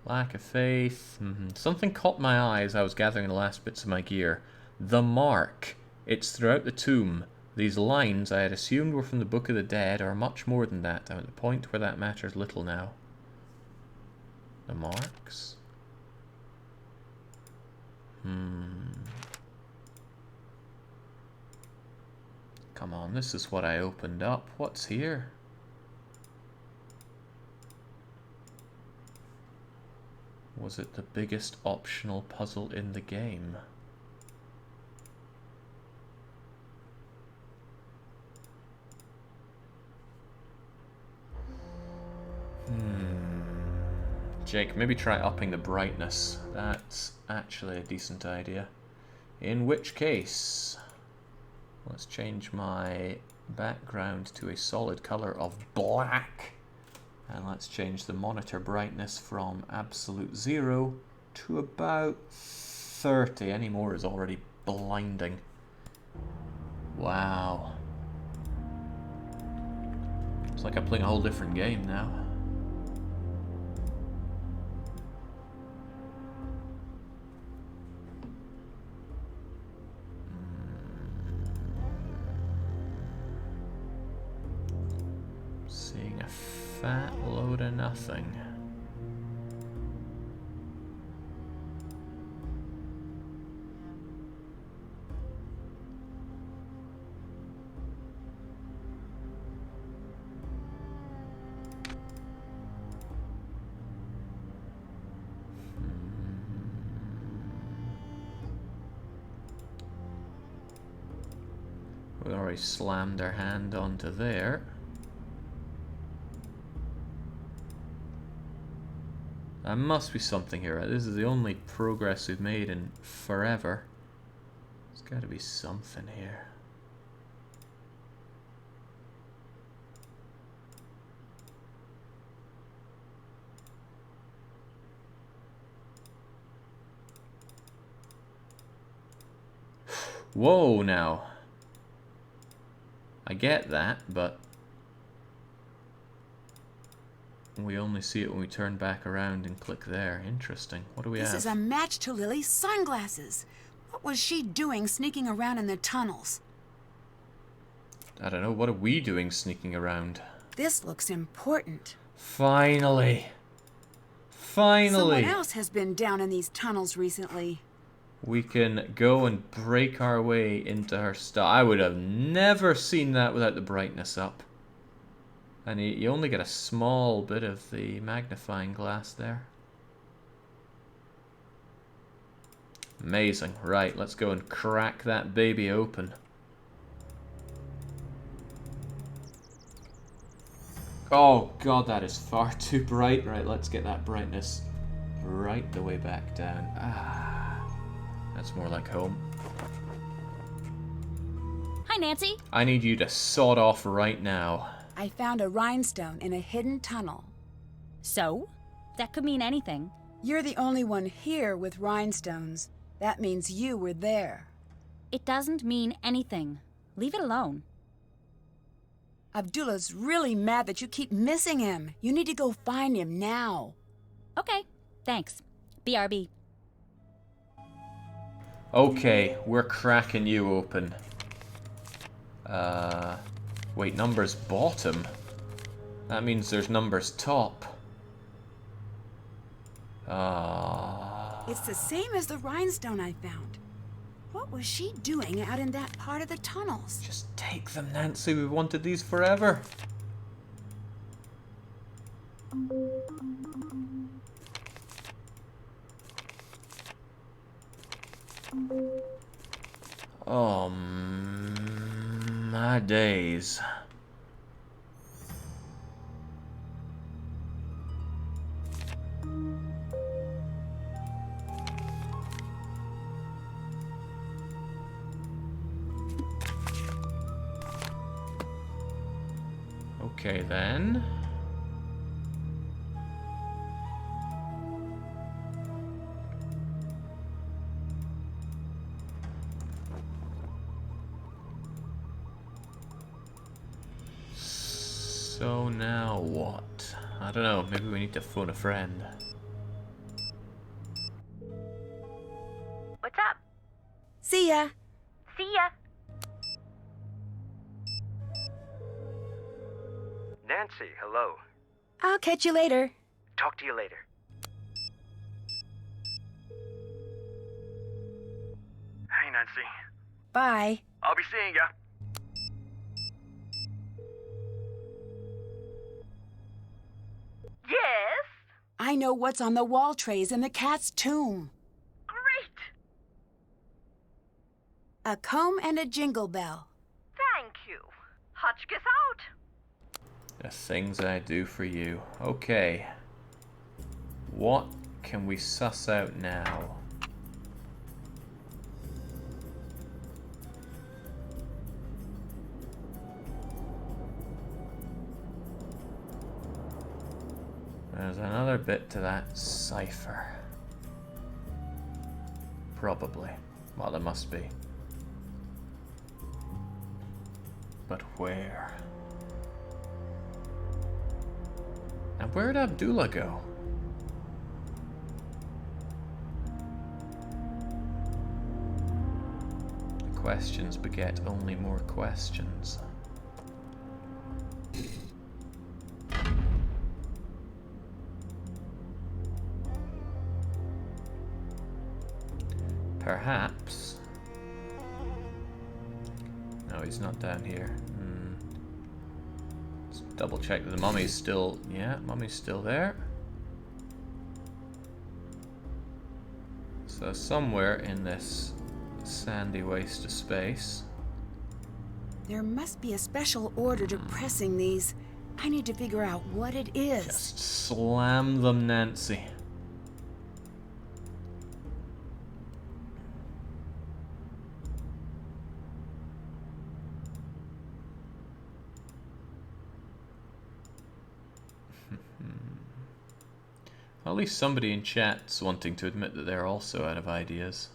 Lack of faith. Something caught my eye as I was gathering the last bits of my gear. The mark. It's throughout the tomb. These lines I had assumed were from the Book of the Dead are much more than that. I'm at the point where that matters little now. The marks? Come on, this is what I opened up. What's here? Was it the biggest optional puzzle in the game? Jake, maybe try upping the brightness. That's actually a decent idea. In which case, let's change my background to a solid color of black. And let's change the monitor brightness from absolute 0 to about 30. Any more is already blinding. Wow. It's like I'm playing a whole different game now. Seeing a fat load of nothing. We already slammed our hand onto there. There must be something here. This is the only progress we've made in forever. Gotta be something here. Whoa, now. I get that, but we only see it when we turn back around and click there. Interesting. What do we have? This is a match to Lily's sunglasses. What was she doing sneaking around in the tunnels? I don't know. What are we doing sneaking around? This looks important. Finally. Finally. Someone else has been down in these tunnels recently. We can go and break our way into her stuff. I would have never seen that without the brightness up. And you only get a small bit of the magnifying glass there. Amazing. Right, let's go and crack that baby open. Oh god, that is far too bright. Right, let's get that brightness right the way back down. That's more like home. Hi, Nancy. I need you to sod off right now. I found a rhinestone in a hidden tunnel. So? That could mean anything. You're the only one here with rhinestones. That means you were there. It doesn't mean anything. Leave it alone. Abdullah's really mad that you keep missing him. You need to go find him now. Okay, thanks. BRB. Okay, we're cracking you open. Wait, numbers bottom? That means there's numbers top. It's the same as the rhinestone I found. What was she doing out in that part of the tunnels? Just take them, Nancy. We wanted these forever. Oh, my days. Okay, then. So now what? I don't know, maybe we need to phone a friend. What's up? See ya. See ya. Nancy, hello. I'll catch you later. Talk to you later. Hey, Nancy. Bye. I'll be seeing ya. Yes? I know what's on the wall trays in the cat's tomb. Great. A comb and a jingle bell. Thank you. Hotchkiss out. The things I do for you. Okay. What can we suss out now? There's another bit to that cipher. Probably. Well, there must be. But where? And where'd Abdullah go? The questions beget only more questions. Perhaps. No, he's not down here. Let's double check that the mummy's still... Yeah, mummy's still there. So somewhere in this sandy waste of space. There must be a special order to pressing these. I need to figure out what it is. Just slam them, Nancy. At least somebody in chat's wanting to admit that they're also out of ideas.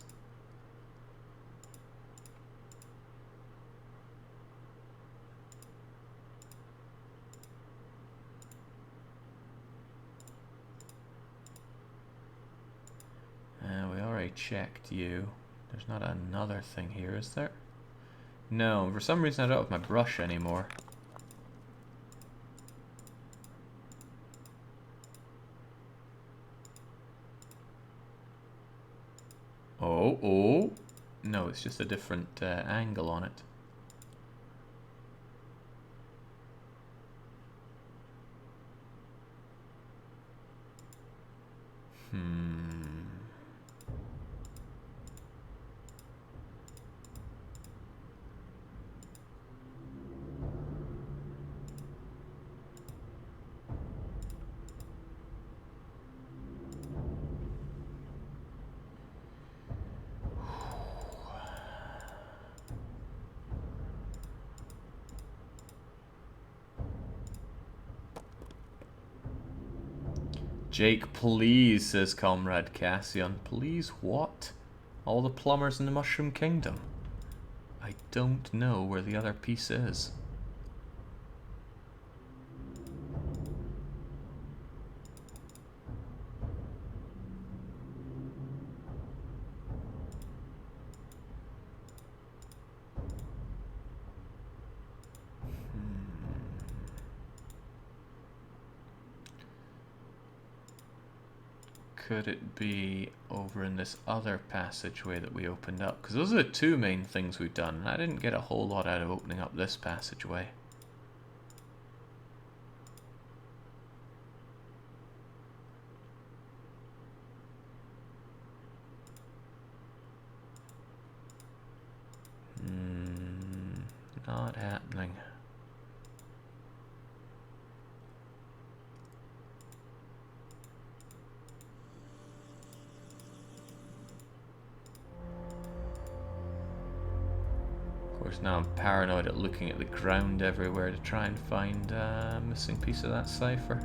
We already checked you. There's not another thing here, is there? No, for some reason I don't have my brush anymore. Oh. No, it's just a different angle on it. Jake, please, says Comrade Cassian. Please what? All the plumbers in the Mushroom Kingdom. I don't know where the other piece is. Could it be over in this other passageway that we opened up? Because those are the two main things we've done, and I didn't get a whole lot out of opening up this passageway. Not happening. Of course, now I'm paranoid at looking at the ground everywhere to try and find a missing piece of that cipher.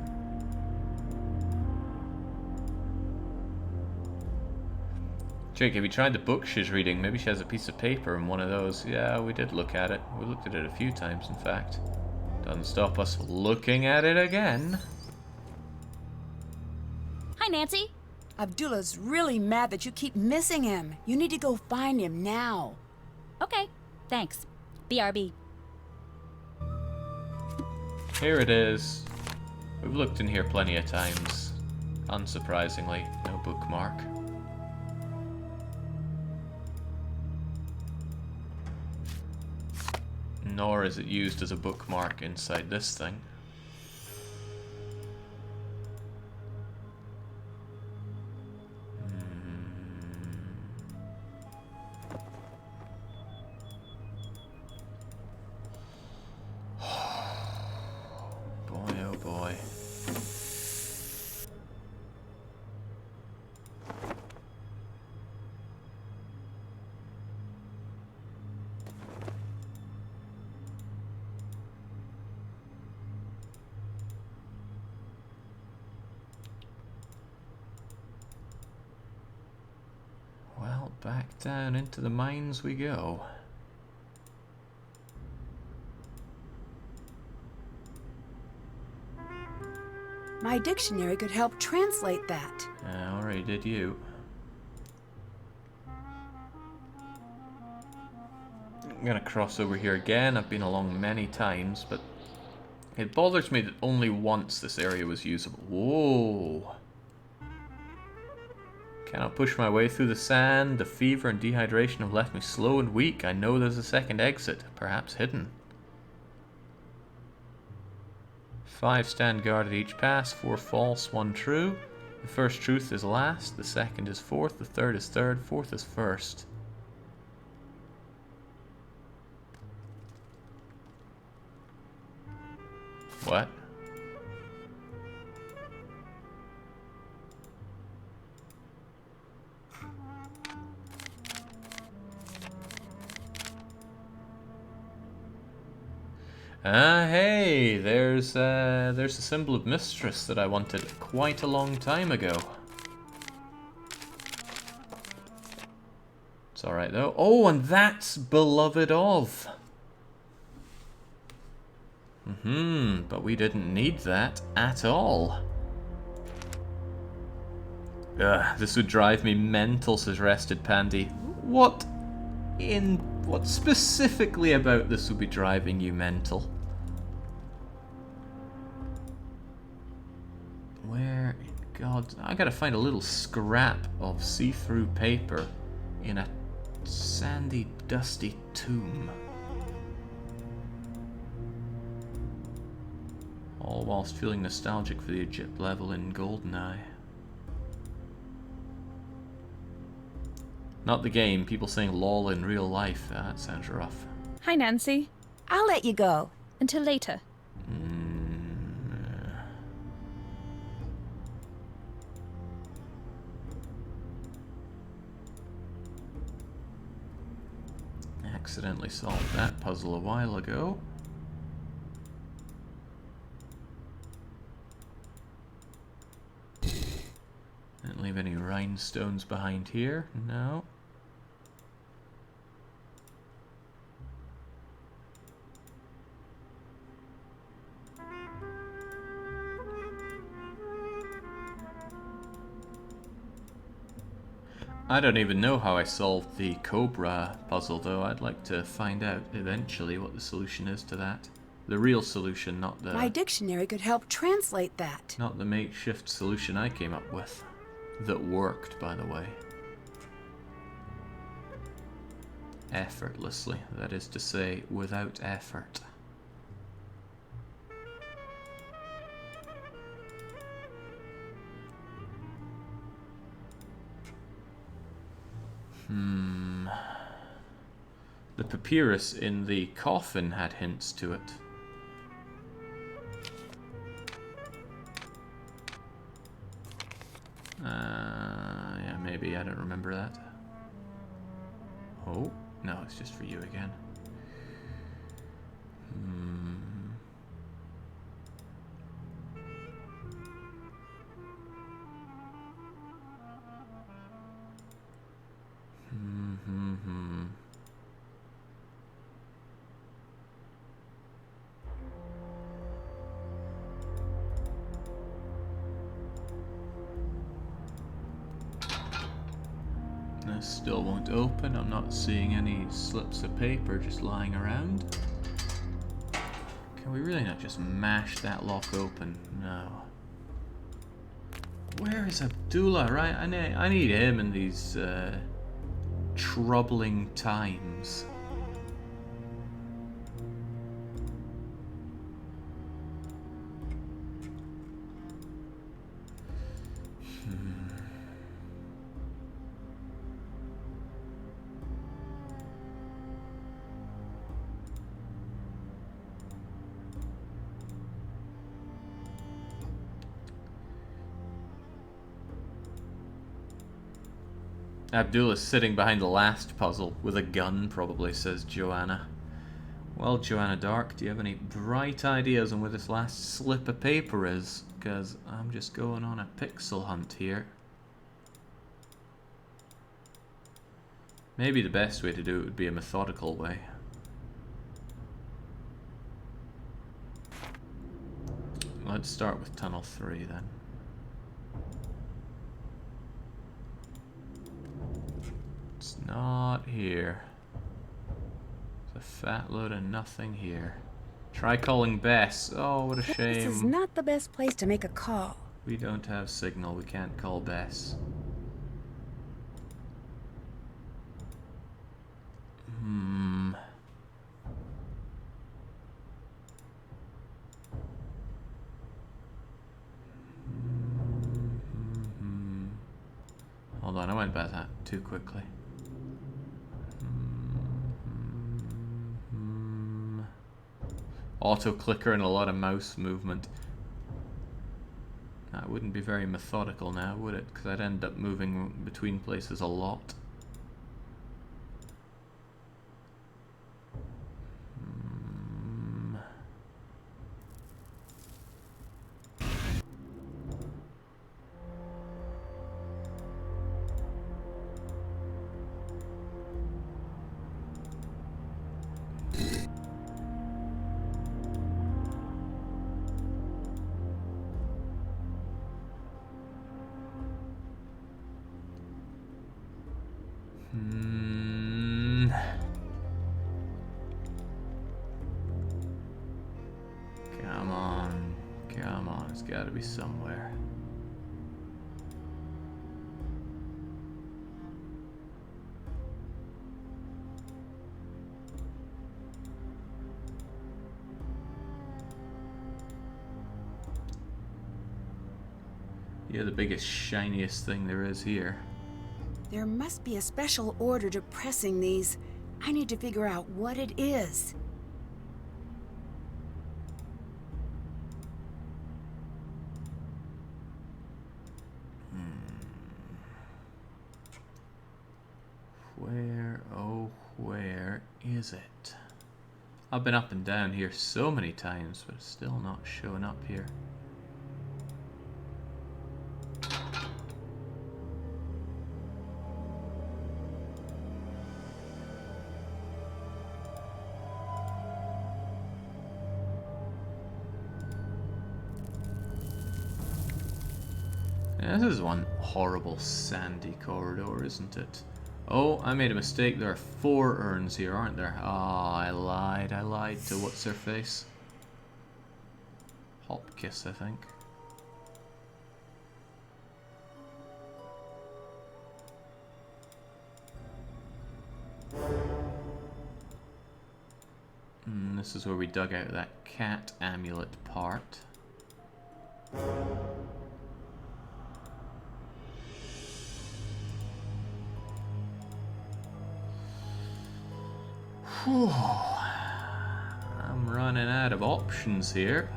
Jake, have you tried the book she's reading? Maybe she has a piece of paper in one of those. Yeah, we did look at it. We looked at it a few times, in fact. Doesn't stop us looking at it again. Hi, Nancy. Abdullah's really mad that you keep missing him. You need to go find him now. Okay, thanks. BRB. Here it is. We've looked in here plenty of times. Unsurprisingly, no bookmark. Nor is it used as a bookmark inside this thing. Boy, oh boy. Well, back down into the mines we go. My dictionary could help translate that. Already did you. I'm gonna cross over here again. I've been along many times, but it bothers me that only once this area was usable. Whoa! Cannot push my way through the sand. The fever and dehydration have left me slow and weak. I know there's a second exit, perhaps hidden. 5 stand guard at each pass, 4 false, 1 true. The first truth is last, the second is fourth, the third is third, fourth is first. What? Hey, there's a symbol of mistress that I wanted quite a long time ago. It's alright though. Oh, and that's beloved of. But we didn't need that at all. Ugh, this would drive me mental, says Rested Pandy. What specifically about this would be driving you mental? Where in God? I gotta find a little scrap of see-through paper in a sandy, dusty tomb. All whilst feeling nostalgic for the Egypt level in GoldenEye. Not the game, people saying lol in real life. That sounds rough. Hi, Nancy. I'll let you go. Until later. Accidentally solved that puzzle a while ago. Didn't leave any rhinestones behind here. No. I don't even know how I solved the Cobra puzzle, though. I'd like to find out eventually what the solution is to that. The real solution, not the... My dictionary could help translate that. Not the makeshift solution I came up with. That worked, by the way. Effortlessly. That is to say, without effort. The papyrus in the coffin had hints to it. Yeah, maybe. I don't remember that. Oh, no, it's just for you again. This still won't open. I'm not seeing any slips of paper just lying around. Can we really not just mash that lock open? No. Where is Abdullah? Right, I need him in these troubling times. Abdullah's sitting behind the last puzzle with a gun, probably, says Joanna. Well, Joanna Dark, do you have any bright ideas on where this last slip of paper is? Because I'm just going on a pixel hunt here. Maybe the best way to do it would be a methodical way. Let's start with tunnel 3 then. It's not here. There's a fat load of nothing here. Try calling Bess. Oh, what a shame. This is not the best place to make a call. We don't have signal. We can't call Bess. Hold on, I went by that too quickly. Auto clicker and a lot of mouse movement. That wouldn't be very methodical now, would it? Because I'd end up moving between places a lot. Come on. Come on. It's got to be somewhere. You're the biggest, shiniest thing there is here. There must be a special order to pressing these. I need to figure out what it is. Where, oh, where is it? I've been up and down here so many times, but it's still not showing up here. Yeah, this is one horrible sandy corridor, isn't it? Oh, I made a mistake. There are 4 urns here, aren't there? Ah, I lied. I lied to what's her face? Hopkiss, I think. This is where we dug out that cat amulet part. Whew. I'm running out of options here.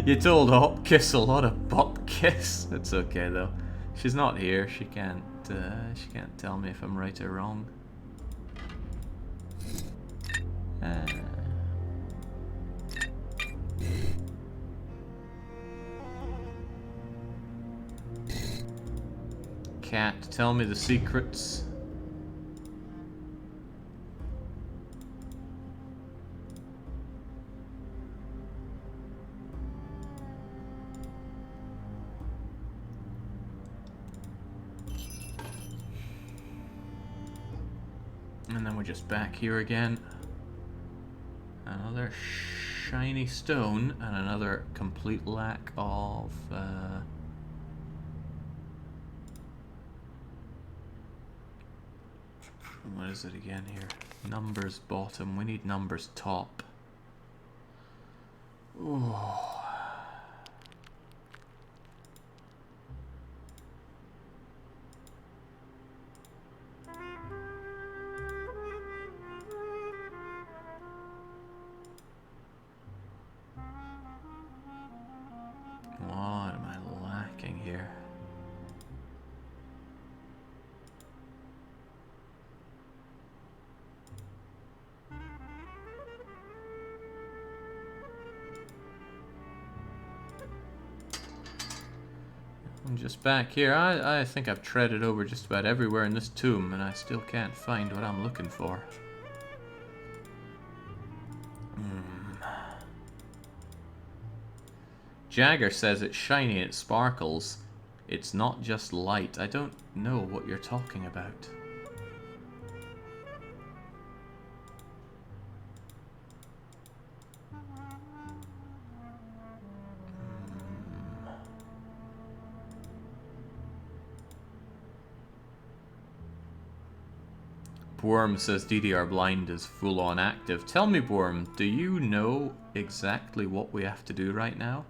You told Hopkiss a lot of Bopkiss. It's okay though. She's not here. She can't tell me if I'm right or wrong. Cat, tell me the secrets. And then we're just back here again. Another shiny stone and another complete lack of what is it again here? Numbers bottom. We need numbers top. Ooh. What am I lacking here? I'm just back here. I think I've treaded over just about everywhere in this tomb, and I still can't find what I'm looking for. Jagger says it's shiny and it sparkles. It's not just light. I don't know what you're talking about. Worm says DDR blind is full on active. Tell me, Worm, do you know exactly what we have to do right now?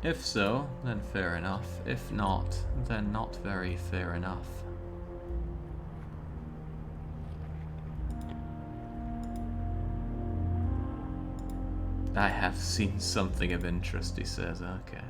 If so, then fair enough. If not, then not very fair enough. I have seen something of interest, he says. Okay.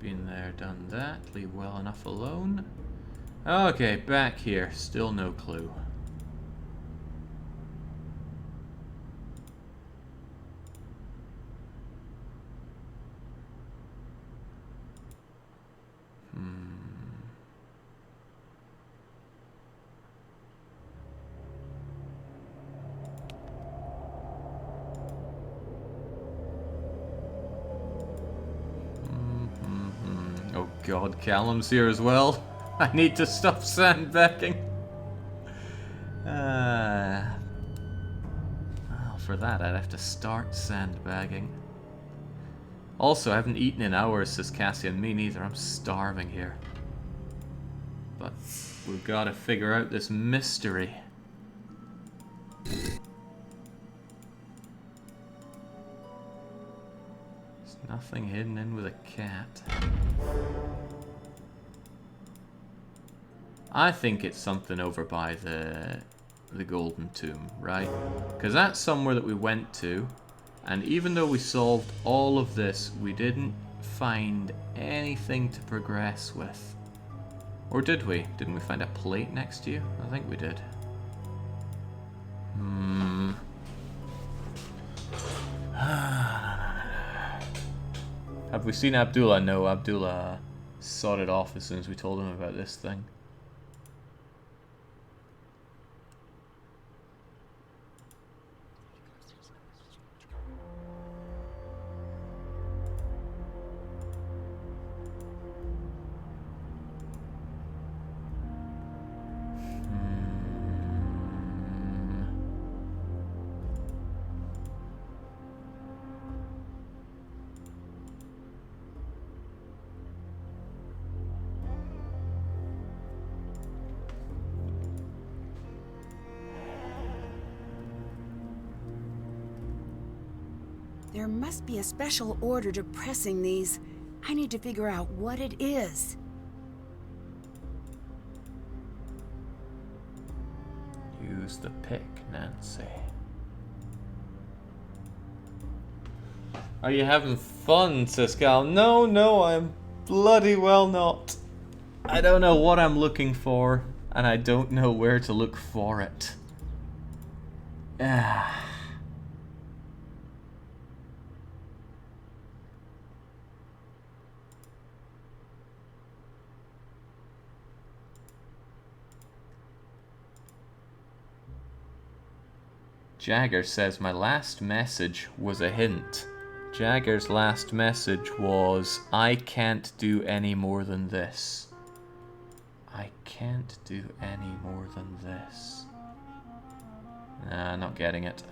Been there, done that. Leave well enough alone. Okay, back here. Still no clue. Oh god, Callum's here as well. I need to stop sandbagging. Well, for that I'd have to start sandbagging. Also, I haven't eaten in hours, says Cassian. Me neither, I'm starving here. But we've got to figure out this mystery. There's nothing hidden in with a cat. I think it's something over by the Golden Tomb, right? Because that's somewhere that we went to, and even though we solved all of this, we didn't find anything to progress with. Or did we? Didn't we find a plate next to you? I think we did. Have we seen Abdullah? No, Abdullah sawed it off as soon as we told him about this thing. There must be a special order to pressing these. I need to figure out what it is. Use the pick, Nancy. Are you having fun, says Cal? No, no, I'm bloody well not. I don't know what I'm looking for, and I don't know where to look for it. Jagger says my last message was a hint. Jagger's last message was, I can't do any more than this. I can't do any more than this. Nah, not getting it.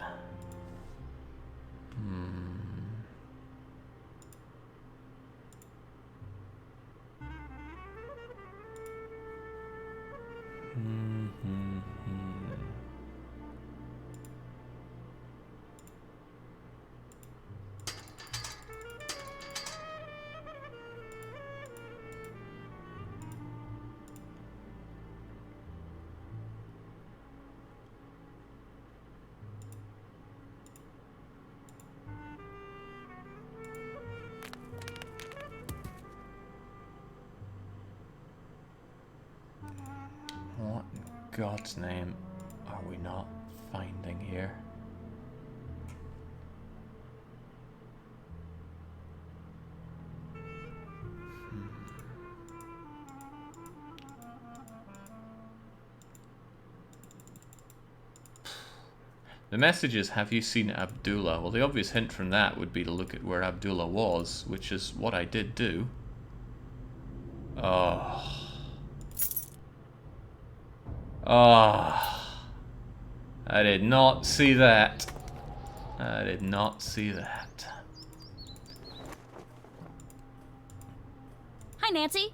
What in God's name are we not finding here? The message is, have you seen Abdullah? Well, the obvious hint from that would be to look at where Abdullah was, which is what I did do. Oh. Oh. I did not see that. I did not see that. Hi, Nancy.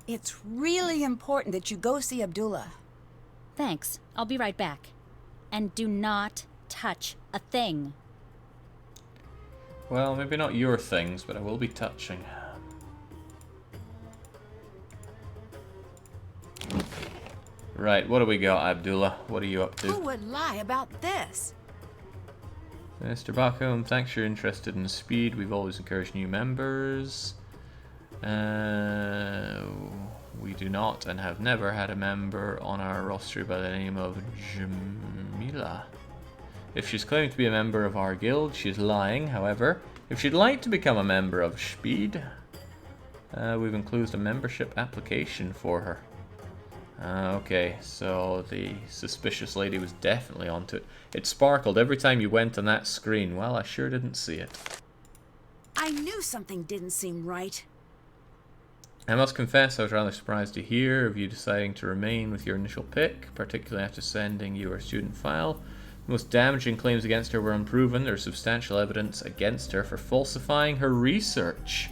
It's really important that you go see Abdullah. Thanks. I'll be right back. And do not touch a thing. Well, maybe not your things, but I will be touching. Right, what do we got, Abdullah? What are you up to? Who would lie about this? Mr. Backham, thanks you're interested in speed. We've always encouraged new members. We do not and have never had a member on our roster by the name of Jamila. If she's claiming to be a member of our guild, she's lying. However, if she'd like to become a member of Speed, we've included a membership application for her. Okay, so the suspicious lady was definitely onto it. It sparkled every time you went on that screen. Well, I sure didn't see it. I knew something didn't seem right. I must confess I was rather surprised to hear of you deciding to remain with your initial pick, particularly after sending your student file. The most damaging claims against her were unproven. There is substantial evidence against her for falsifying her research.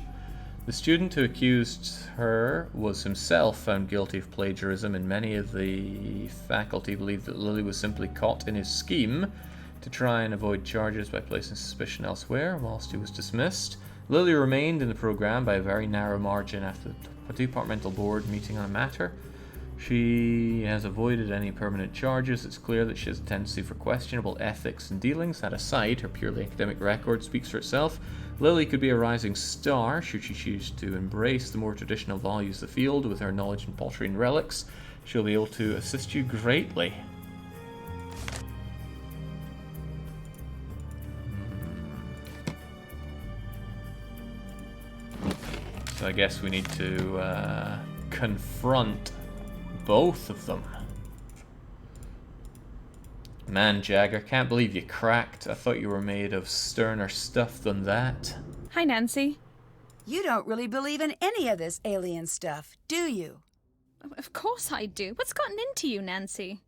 The student who accused her was himself found guilty of plagiarism, and many of the faculty believe that Lily was simply caught in his scheme to try and avoid charges by placing suspicion elsewhere. Whilst he was dismissed, Lily remained in the program by a very narrow margin after the departmental board meeting on a matter. She has avoided any permanent charges. It's clear that she has a tendency for questionable ethics and dealings. That aside, her purely academic record speaks for itself. Lily could be a rising star should she choose to embrace the more traditional values of the field. With her knowledge in pottery and relics, she'll be able to assist you greatly. So I guess we need to confront both of them. Man, Jagger, can't believe you cracked. I thought you were made of sterner stuff than that. Hi, Nancy. You don't really believe in any of this alien stuff, do you? Of course I do. What's gotten into you, Nancy?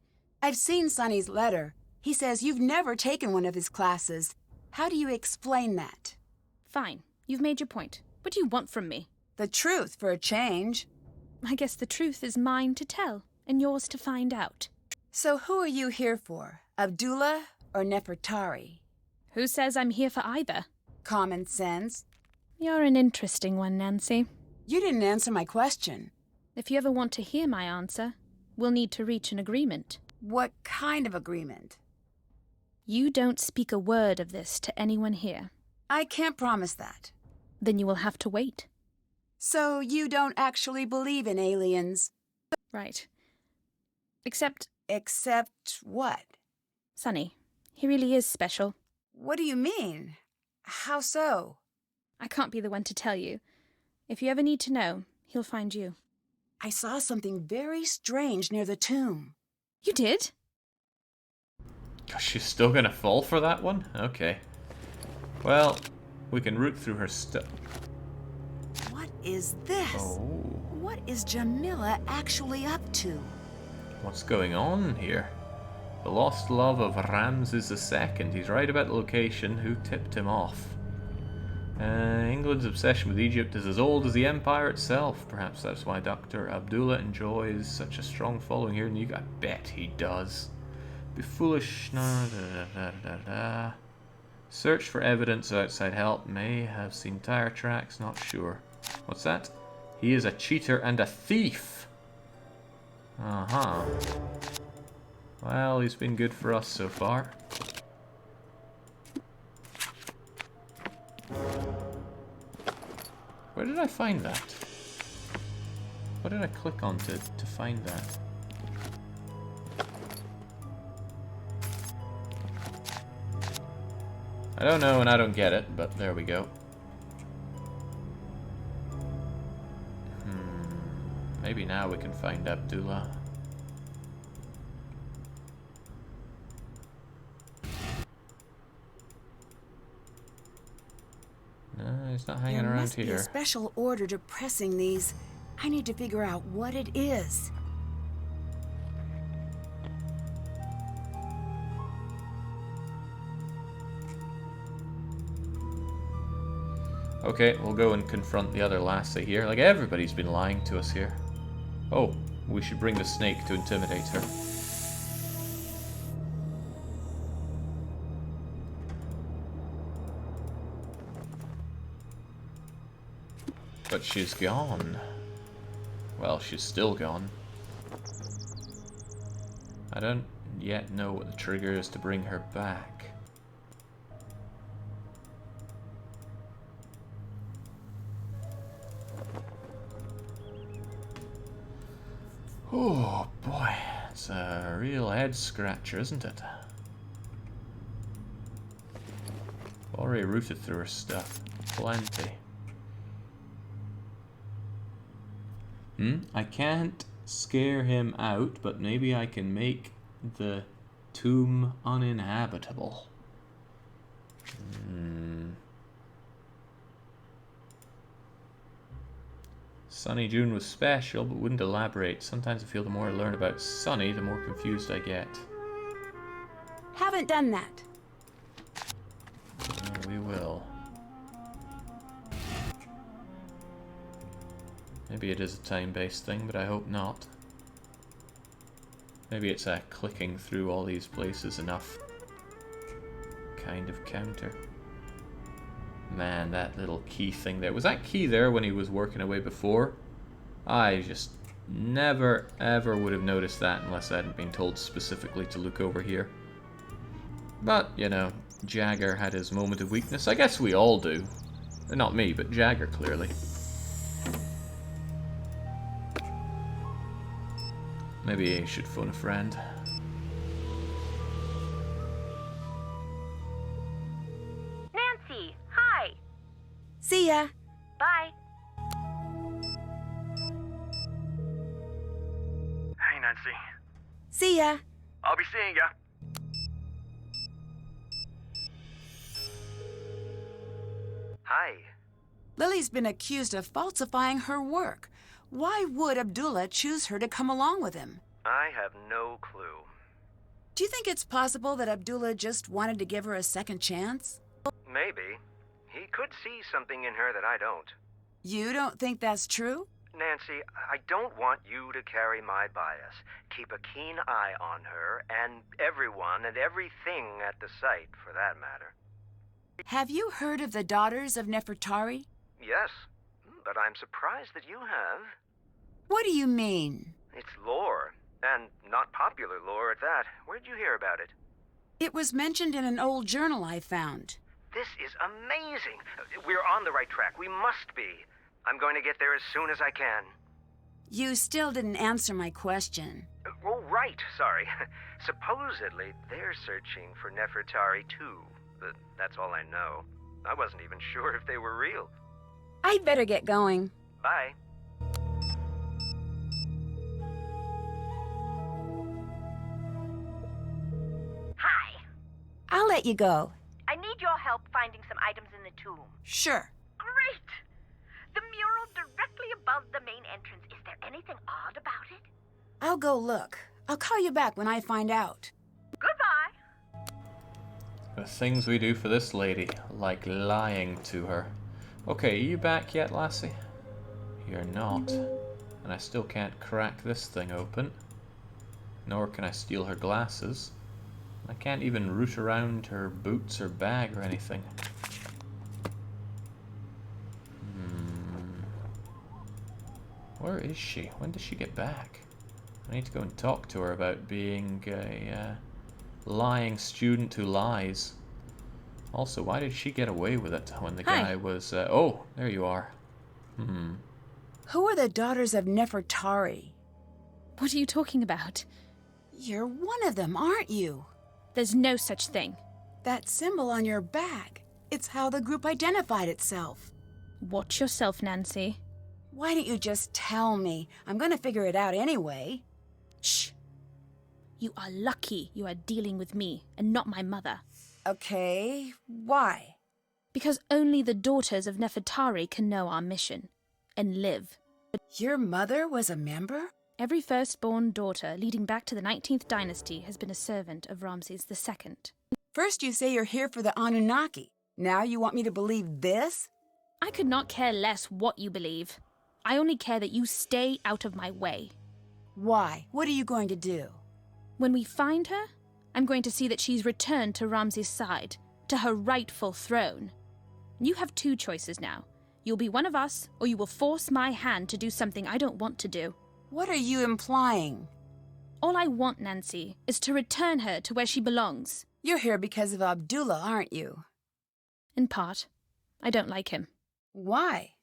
I've seen Sonny's letter. He says you've never taken one of his classes. How do you explain that? Fine. You've made your point. What do you want from me? The truth, for a change. I guess the truth is mine to tell, and yours to find out. So who are you here for? Abdullah or Nefertari? Who says I'm here for either? Common sense. You're an interesting one, Nancy. You didn't answer my question. If you ever want to hear my answer, we'll need to reach an agreement. What kind of agreement? You don't speak a word of this to anyone here. I can't promise that. Then you will have to wait. So you don't actually believe in aliens? Right. Except what? Sonny. He really is special. What do you mean? How so? I can't be the one to tell you. If you ever need to know, he'll find you. I saw something very strange near the tomb. You did? Gosh, she's still gonna fall for that one? Okay. Well, we can root through her stuff. What is this? Oh. What is Jamila actually up to? What's going on here? The lost love of Ramses II. He's right about the location. Who tipped him off? England's obsession with Egypt is as old as the empire itself. Perhaps that's why Dr. Abdullah enjoys such a strong following here. And I bet he does. Be foolish. Search for evidence of outside help. May have seen tire tracks. Not sure. What's that? He is a cheater and a thief. Uh-huh. Well, he's been good for us so far. Where did I find that? What did I click on to find that? I don't know and I don't get it, but there we go. Maybe now we can find Abdullah. No, he's not hanging There around must be here. a special order to pressing these. I need to figure out what it is. Okay, we'll go and confront the other lassie here. Like, everybody's been lying to us here. Oh, we should bring the snake to intimidate her. But she's gone. Well, she's still gone. I don't yet know what the trigger is to bring her back. Oh boy, it's a real head scratcher, isn't it? Already rooted through her stuff. Plenty. I can't scare him out, but maybe I can make the tomb uninhabitable. Sunny June was special, but wouldn't elaborate. Sometimes I feel the more I learn about Sunny, the more confused I get. Haven't done that. We will. Maybe it is a time-based thing, but I hope not. Maybe it's a clicking through all these places enough kind of counter. Man, that little key thing there. Was that key there when he was working away before? I just never ever would have noticed that unless I hadn't been told specifically to look over here. But, you know, Jagger had his moment of weakness. I guess we all do. Not me, but Jagger, clearly. Maybe I should phone a friend. Nancy, hi. See ya. Bye. Hey, Nancy. See ya. I'll be seeing ya. Hi. Lily's been accused of falsifying her work. Why would Abdullah choose her to come along with him? I have no clue. Do you think it's possible that Abdullah just wanted to give her a second chance? Maybe. He could see something in her that I don't. You don't think that's true? Nancy, I don't want you to carry my bias. Keep a keen eye on her, and everyone and everything at the site, for that matter. Have you heard of the Daughters of Nefertari? Yes, but I'm surprised that you have. What do you mean? It's lore, and not popular lore at that. Where'd you hear about it? It was mentioned in an old journal I found. This is amazing. We're on the right track. We must be. I'm going to get there as soon as I can. You still didn't answer my question. Oh, right. Sorry. Supposedly, they're searching for Nefertari, too. But that's all I know. I wasn't even sure if they were real. I'd better get going. Bye. Hi. I'll let you go. I need your help finding some items in the tomb. Sure. Great! The mural directly above the main entrance. Is there anything odd about it? I'll go look. I'll call you back when I find out. Goodbye. The things we do for this lady, like lying to her. Okay, are you back yet, lassie? You're not. And I still can't crack this thing open. Nor can I steal her glasses. I can't even root around her boots or bag or anything. Where is she? When does she get back? I need to go and talk to her about being a lying student who lies. Also, why did she get away with it when the guy was... oh, there you are. Who are the Daughters of Nefertari? What are you talking about? You're one of them, aren't you? There's no such thing. That symbol on your bag. It's how the group identified itself. Watch yourself, Nancy. Why don't you just tell me? I'm gonna figure it out anyway. Shh. You are lucky you are dealing with me and not my mother. Okay, why? Because only the Daughters of Nefertari can know our mission and live. Your mother was a member? Every firstborn daughter leading back to the 19th dynasty has been a servant of Ramses II. First you say you're here for the Anunnaki. Now you want me to believe this? I could not care less what you believe. I only care that you stay out of my way. Why? What are you going to do? When we find her, I'm going to see that she's returned to Ramses' side, to her rightful throne. You have two choices now. You'll be one of us, or you will force my hand to do something I don't want to do. What are you implying? All I want, Nancy, is to return her to where she belongs. You're here because of Abdullah, aren't you? In part. I don't like him. Why?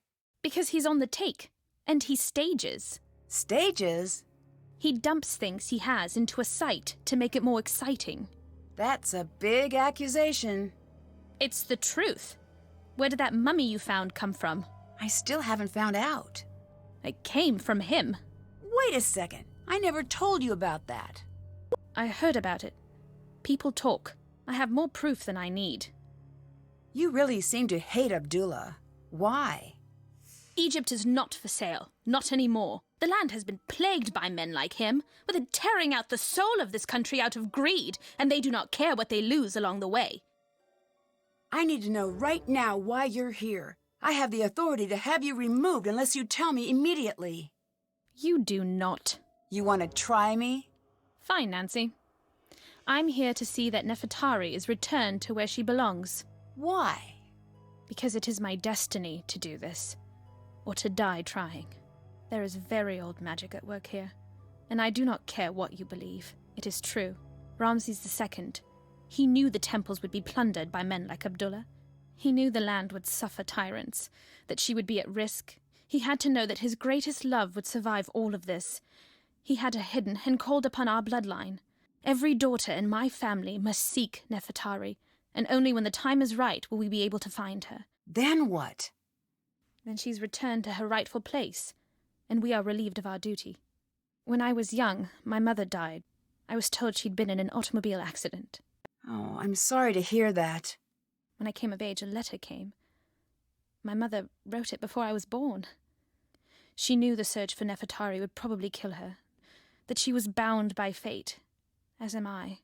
Because he's on the take, and he stages. Stages? He dumps things he has into a site to make it more exciting. That's a big accusation. It's the truth. Where did that mummy you found come from? I still haven't found out. It came from him. Wait a second. I never told you about that. I heard about it. People talk. I have more proof than I need. You really seem to hate Abdullah. Why? Egypt is not for sale. Not anymore. The land has been plagued by men like him, with it tearing out the soul of this country out of greed, and they do not care what they lose along the way. I need to know right now why you're here. I have the authority to have you removed unless you tell me immediately. You do not. You want to try me? Fine, Nancy. I'm here to see that Nefertari is returned to where she belongs. Why? Because it is my destiny to do this, or to die trying. There is very old magic at work here, and I do not care what you believe. It is true. Ramses II, he knew the temples would be plundered by men like Abdullah. He knew the land would suffer tyrants, that she would be at risk. He had to know that his greatest love would survive all of this. He had her hidden and called upon our bloodline. Every daughter in my family must seek Nefertari, and only when the time is right will we be able to find her. Then what? Then she's returned to her rightful place, and we are relieved of our duty. When I was young, my mother died. I was told she'd been in an automobile accident. Oh, I'm sorry to hear that. When I came of age, a letter came. My mother wrote it before I was born. She knew the search for Nefertari would probably kill her, that she was bound by fate, as am I.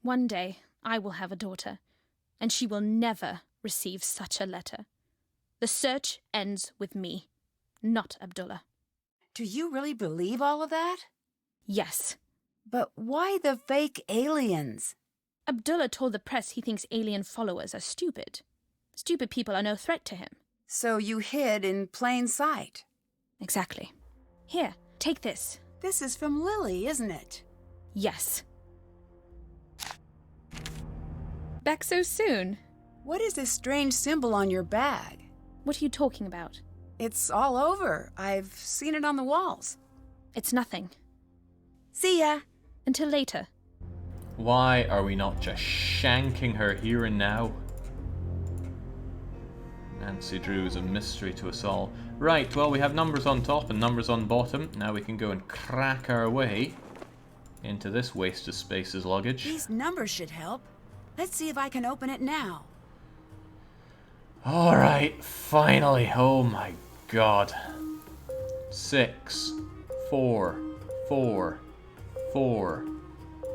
One day, I will have a daughter, and she will never receive such a letter. The search ends with me, not Abdullah. Do you really believe all of that? Yes. But why the fake aliens? Abdullah told the press he thinks alien followers are stupid. Stupid people are no threat to him. So you hid in plain sight? Exactly. Here, take this. This is from Lily, isn't it? Yes. Back so soon? What is this strange symbol on your bag? What are you talking about? It's all over. I've seen it on the walls. It's nothing. See ya. Until later. Why are we not just shanking her here and now? Nancy Drew is a mystery to us all. Right, well, we have numbers on top and numbers on bottom. Now we can go and crack our way into this waste of space's luggage. These numbers should help. Let's see if I can open it now. Alright, finally. Oh my god. 6, 4, 4, 4,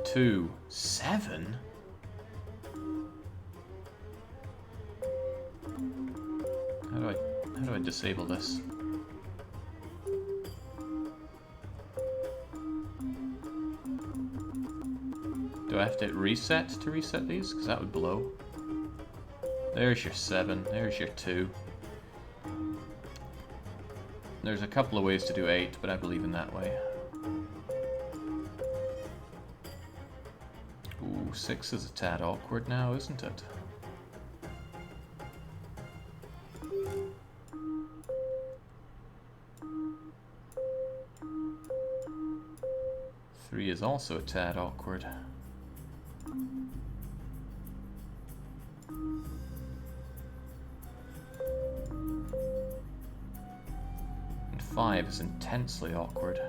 2, 7? How do I disable this? Do I have to hit reset to reset these? Because that would blow. There's your 7, there's your 2. There's a couple of ways to do 8, but I believe in that way. Ooh, 6 is a tad awkward now, isn't it? Three is also a tad awkward. And 5 is intensely awkward.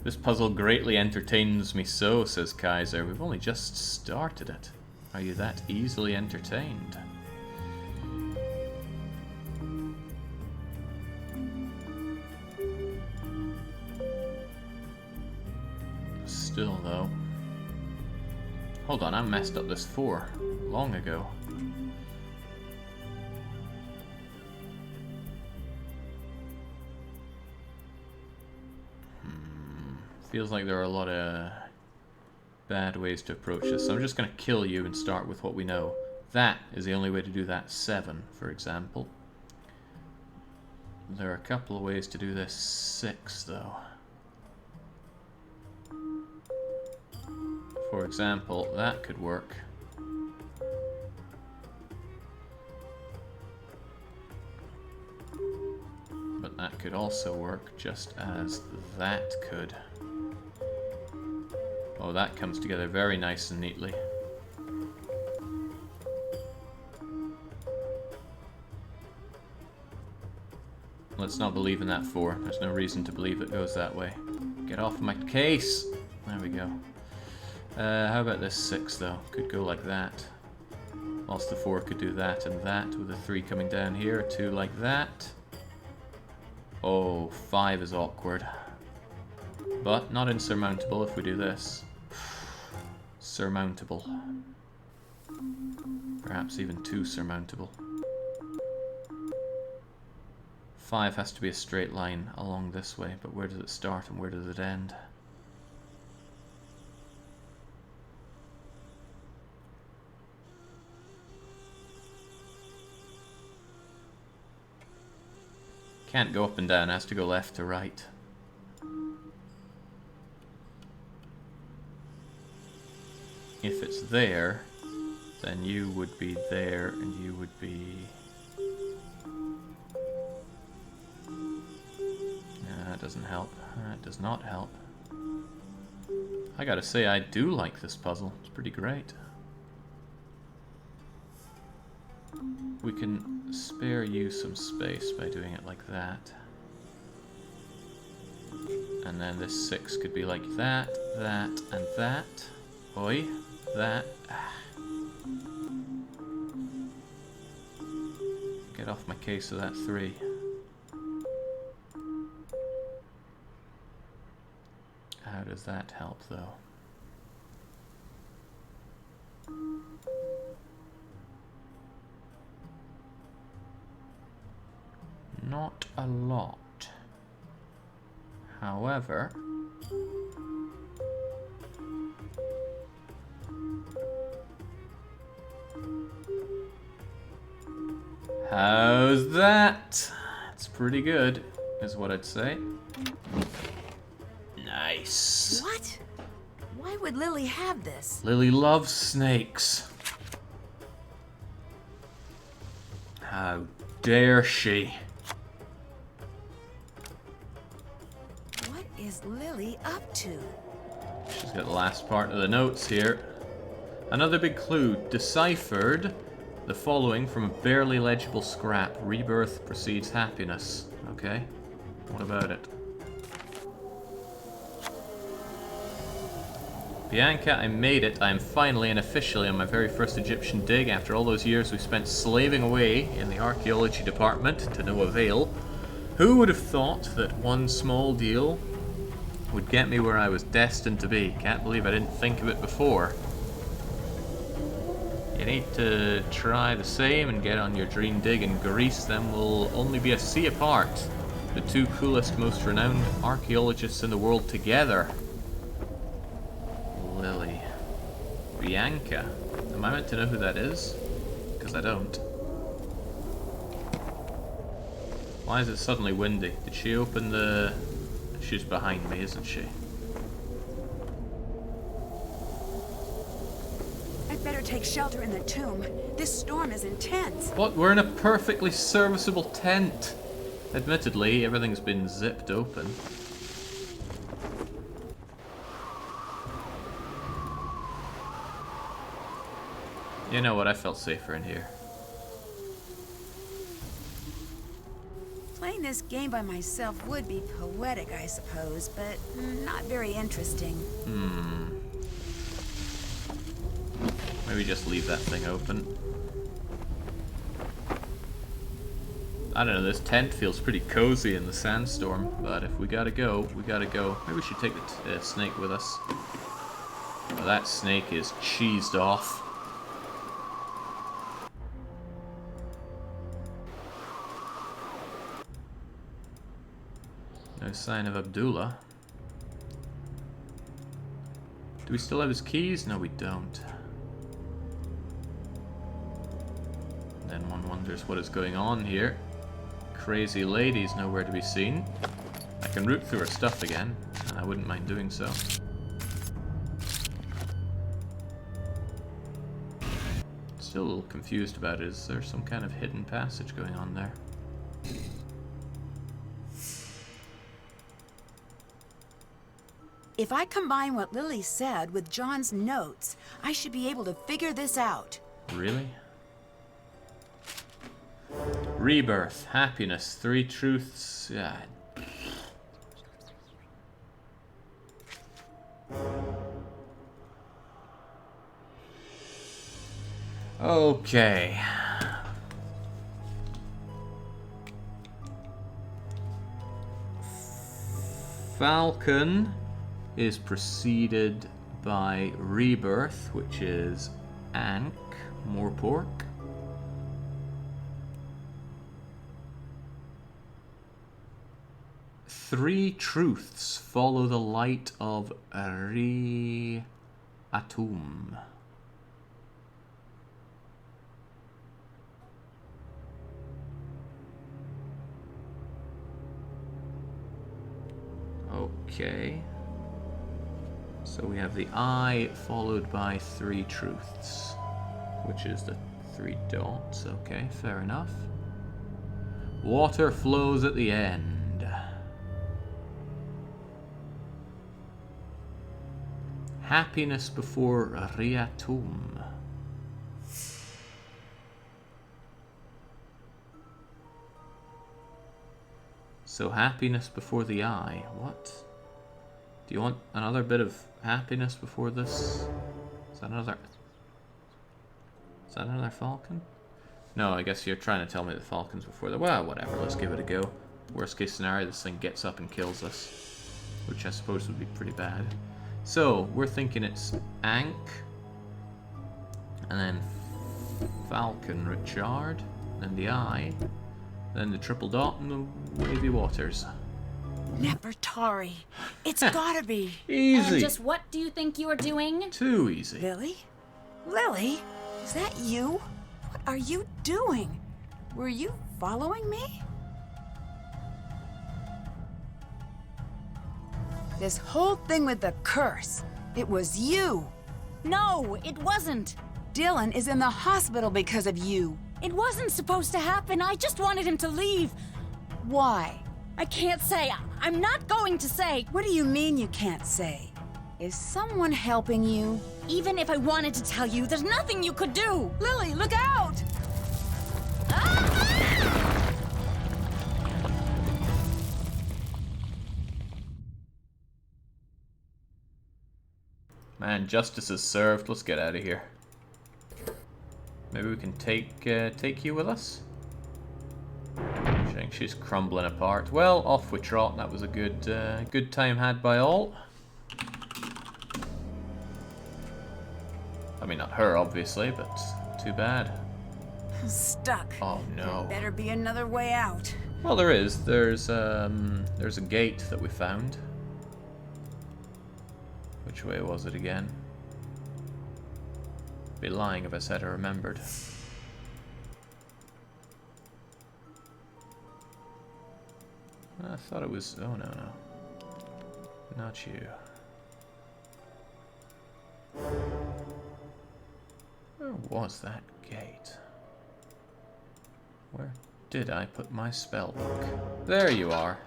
This puzzle greatly entertains me so, says Kaiser. We've only just started it. Are you that easily entertained? Still, though. Hold on, I messed up this 4 long ago. Feels like there are a lot of bad ways to approach this. So I'm just going to kill you and start with what we know. That is the only way to do that. 7, for example. There are a couple of ways to do this. 6, though. For example, that could work. But that could also work, just as that could. Oh, that comes together very nice and neatly. Let's not believe in that 4. There's no reason to believe it goes that way. Get off my case! There we go. How about this 6, though? Could go like that. Whilst the 4 could do that and that, with the 3 coming down here. 2 like that. Oh, 5 is awkward. But not insurmountable if we do this. Surmountable. Perhaps even too surmountable. 5 has to be a straight line along this way, but where does it start and where does it end? Can't go up and down, it has to go left to right. If it's there, then you would be there and you would be... That doesn't help. That does not help. I gotta say, I do like this puzzle. It's pretty great. We can spare you some space by doing it like that. And then this 6 could be like that, that, and that. Oi, that. Get off my case of that 3. How does that help, though? Not a lot. However, how's that? It's pretty good, is what I'd say. Nice. What? Why would Lily have this? Lily loves snakes. How dare she? What is Lily up to? She's got the last part of the notes here. Another big clue. Deciphered the following from a barely legible scrap. Rebirth precedes happiness. Okay. What about it? Bianca, I made it. I am finally and officially on my very first Egyptian dig after all those years we spent slaving away in the archaeology department to no avail. Who would have thought that one small deal would get me where I was destined to be? Can't believe I didn't think of it before. You need to try the same and get on your dream dig in Greece, then we'll only be a sea apart. The 2 coolest, most renowned archaeologists in the world together. Lily. Bianca. Am I meant to know who that is? Because I don't. Why is it suddenly windy? Did she open the... She's behind me, isn't she? I'd better take shelter in the tomb. This storm is intense. What? We're in a perfectly serviceable tent. Admittedly, everything's been zipped open. You know what? I felt safer in here. Playing this game by myself would be poetic, I suppose, but not very interesting. Maybe just leave that thing open. I don't know, this tent feels pretty cozy in the sandstorm, but if we gotta go, we gotta go. Maybe we should take the snake with us. Well, that snake is cheesed off. No sign of Abdullah. Do we still have his keys? No, we don't. And then one wonders what is going on here. Crazy lady's nowhere to be seen. I can root through her stuff again, and I wouldn't mind doing so. Still a little confused about it. Is there some kind of hidden passage going on there? If I combine what Lily said with John's notes, I should be able to figure this out. Really? Rebirth, happiness, 3 truths. Yeah. Okay. Falcon is preceded by Rebirth, which is Ankh, more pork. Three truths follow the light of Atum. Okay. So we have the eye followed by 3 truths, which is the 3 dots. Okay, fair enough. Water flows at the end. Happiness before Riatum. So happiness before the eye. What? Do you want another bit of happiness before this? Is that another falcon? No, I guess you're trying to tell me the falcon's before the... Well, whatever, let's give it a go. Worst case scenario, this thing gets up and kills us, which I suppose would be pretty bad. So, we're thinking it's Ankh, and then Falcon Richard, then the eye, then the triple dot, and the wavy waters. Nefertari. It's gotta be. Easy. And just what do you think you're doing? Too easy. Lily? Lily? Is that you? What are you doing? Were you following me? This whole thing with the curse, it was you. No, it wasn't. Dylan is in the hospital because of you. It wasn't supposed to happen. I just wanted him to leave. Why? I can't say. I'm not going to say. What do you mean you can't say? Is someone helping you? Even if I wanted to tell you, there's nothing you could do. Lily, look out! Man, justice is served. Let's get out of here. Maybe we can take you with us? Showing she's crumbling apart. Well, off we trot. That was a good time had by all. I mean, not her, obviously, but too bad. Stuck. Oh no. Better be another way out. Well, there is. There's a gate that we found. Which way was it again? Be lying if I said I remembered. I thought it was... Oh, no. Not you. Where was that gate? Where did I put my spell book? There you are.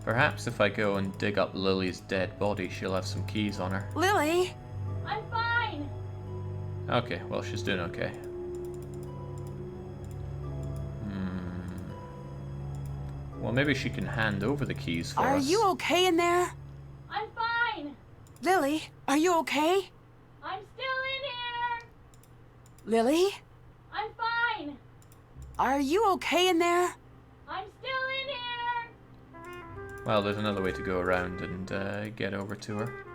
Perhaps if I go and dig up Lily's dead body, she'll have some keys on her. Lily! I'm fine. Okay, well, she's doing okay. Well, maybe she can hand over the keys for us. Are you okay in there? I'm fine. Lily, are you okay? I'm still in here. Lily? I'm fine. Are you okay in there? I'm still in here. Well, there's another way to go around and get over to her.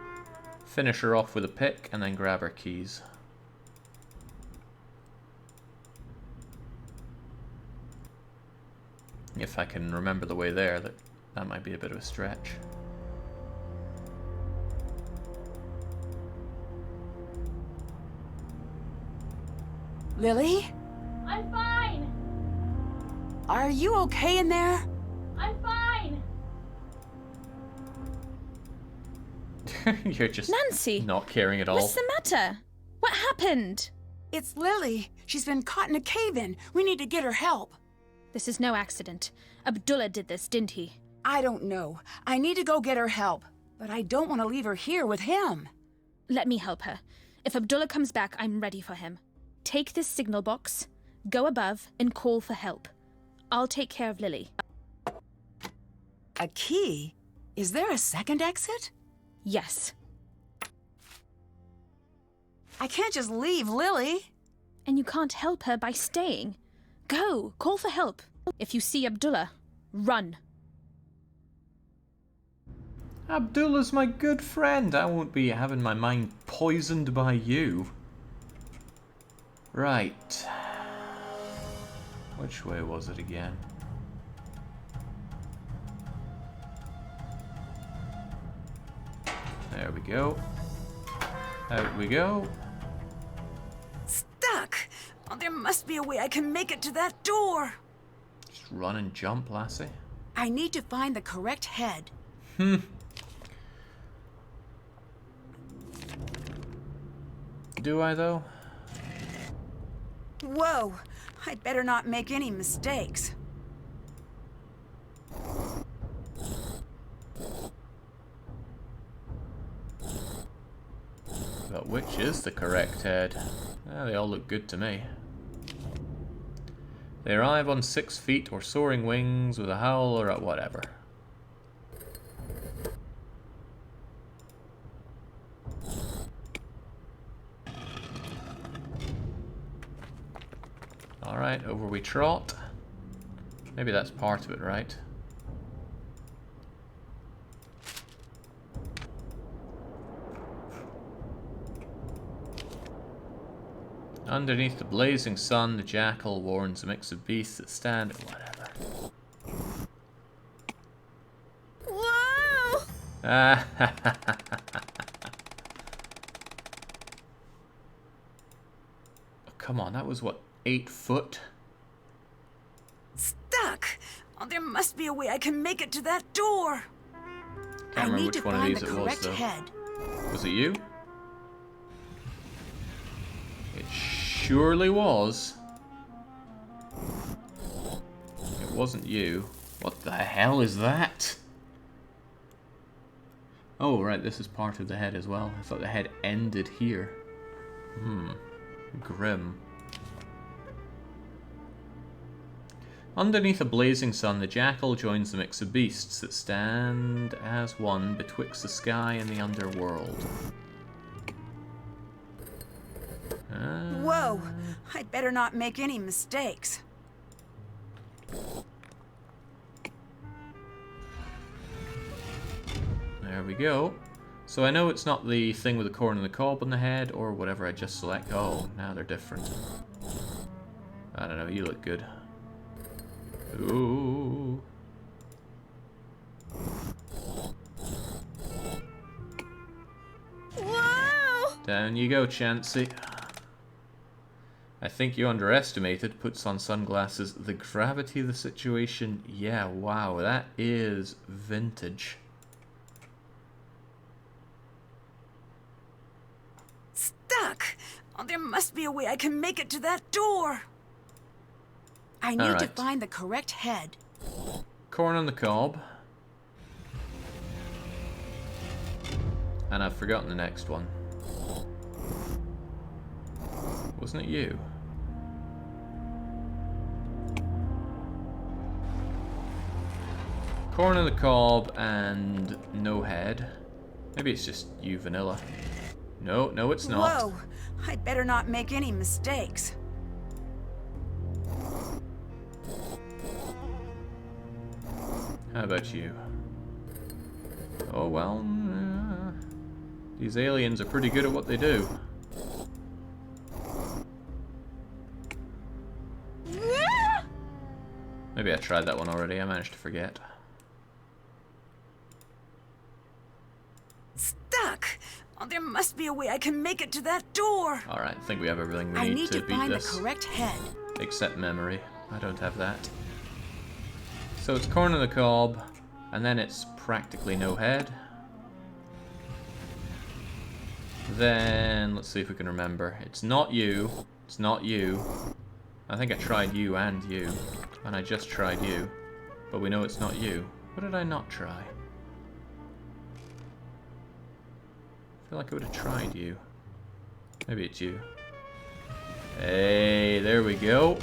Finish her off with a pick and then grab her keys. If I can remember the way there. That might be a bit of a stretch. Lily? I'm fine! Are you okay in there? I'm fine! You're just Nancy! not caring at all. What's the matter? What happened? It's Lily. She's been caught in a cave-in. We need to get her help. This is no accident. Abdullah did this, didn't he? I don't know. I need to go get her help. But I don't want to leave her here with him. Let me help her. If Abdullah comes back, I'm ready for him. Take this signal box, go above, and call for help. I'll take care of Lily. A key? Is there a second exit? Yes. I can't just leave Lily. And you can't help her by staying. Go, call for help. If you see Abdullah, run. Abdullah's my good friend. I won't be having my mind poisoned by you. Right. Which way was it again? There we go. Out we go. Stuck! Oh, there must be a way I can make it to that door. Just run and jump, lassie. I need to find the correct head. Do I, though? Whoa! I'd better not make any mistakes. But which is the correct head? They all look good to me. They arrive on 6 feet or soaring wings with a howl or a whatever. Alright, over we trot. Maybe that's part of it, right? Underneath the blazing sun, the jackal warns a mix of beasts that stand... whatever. Whoa! Ah, oh, come on, that was what, 8 foot? Stuck! Oh, there must be a way I can make it to that door. Can't remember need which to one of find these the it was, correct though. head. Was it you? It surely was. It wasn't you. What the hell is that? Oh, right, this is part of the head as well. I thought the head ended here. Grim. Underneath a blazing sun, the jackal joins the mix of beasts that stand as one betwixt the sky and the underworld. Whoa! I'd better not make any mistakes. There we go. So I know it's not the thing with the corn and the cob on the head, or whatever I just select. Oh, now they're different. I don't know, you look good. Ooh. Whoa! Down you go, Chansey. I think you underestimated, puts on sunglasses, the gravity of the situation. Yeah, wow, that is vintage. Stuck! Oh, there must be a way I can make it to that door. I need to Alright. find the correct head. Corn on the cob. And I've forgotten the next one. Wasn't it you? Corn on the cob and no head. Maybe it's just you, Vanilla. No, no it's not. Whoa! I'd better not make any mistakes. How about you? Oh well, these aliens are pretty good at what they do. Maybe I tried that one already, I managed to forget. be a way I can make it to that door. Alright, I think we have everything we I need need to to beat find this. the correct head. Except memory. I don't have that. So it's corn on the cob, and then it's practically no head. Then, let's see if we can remember. It's not you. It's not you. I think I tried you and you. And I just tried you. But we know it's not you. What did I not try? I feel like I would have tried you. Maybe it's you. Hey, there we go.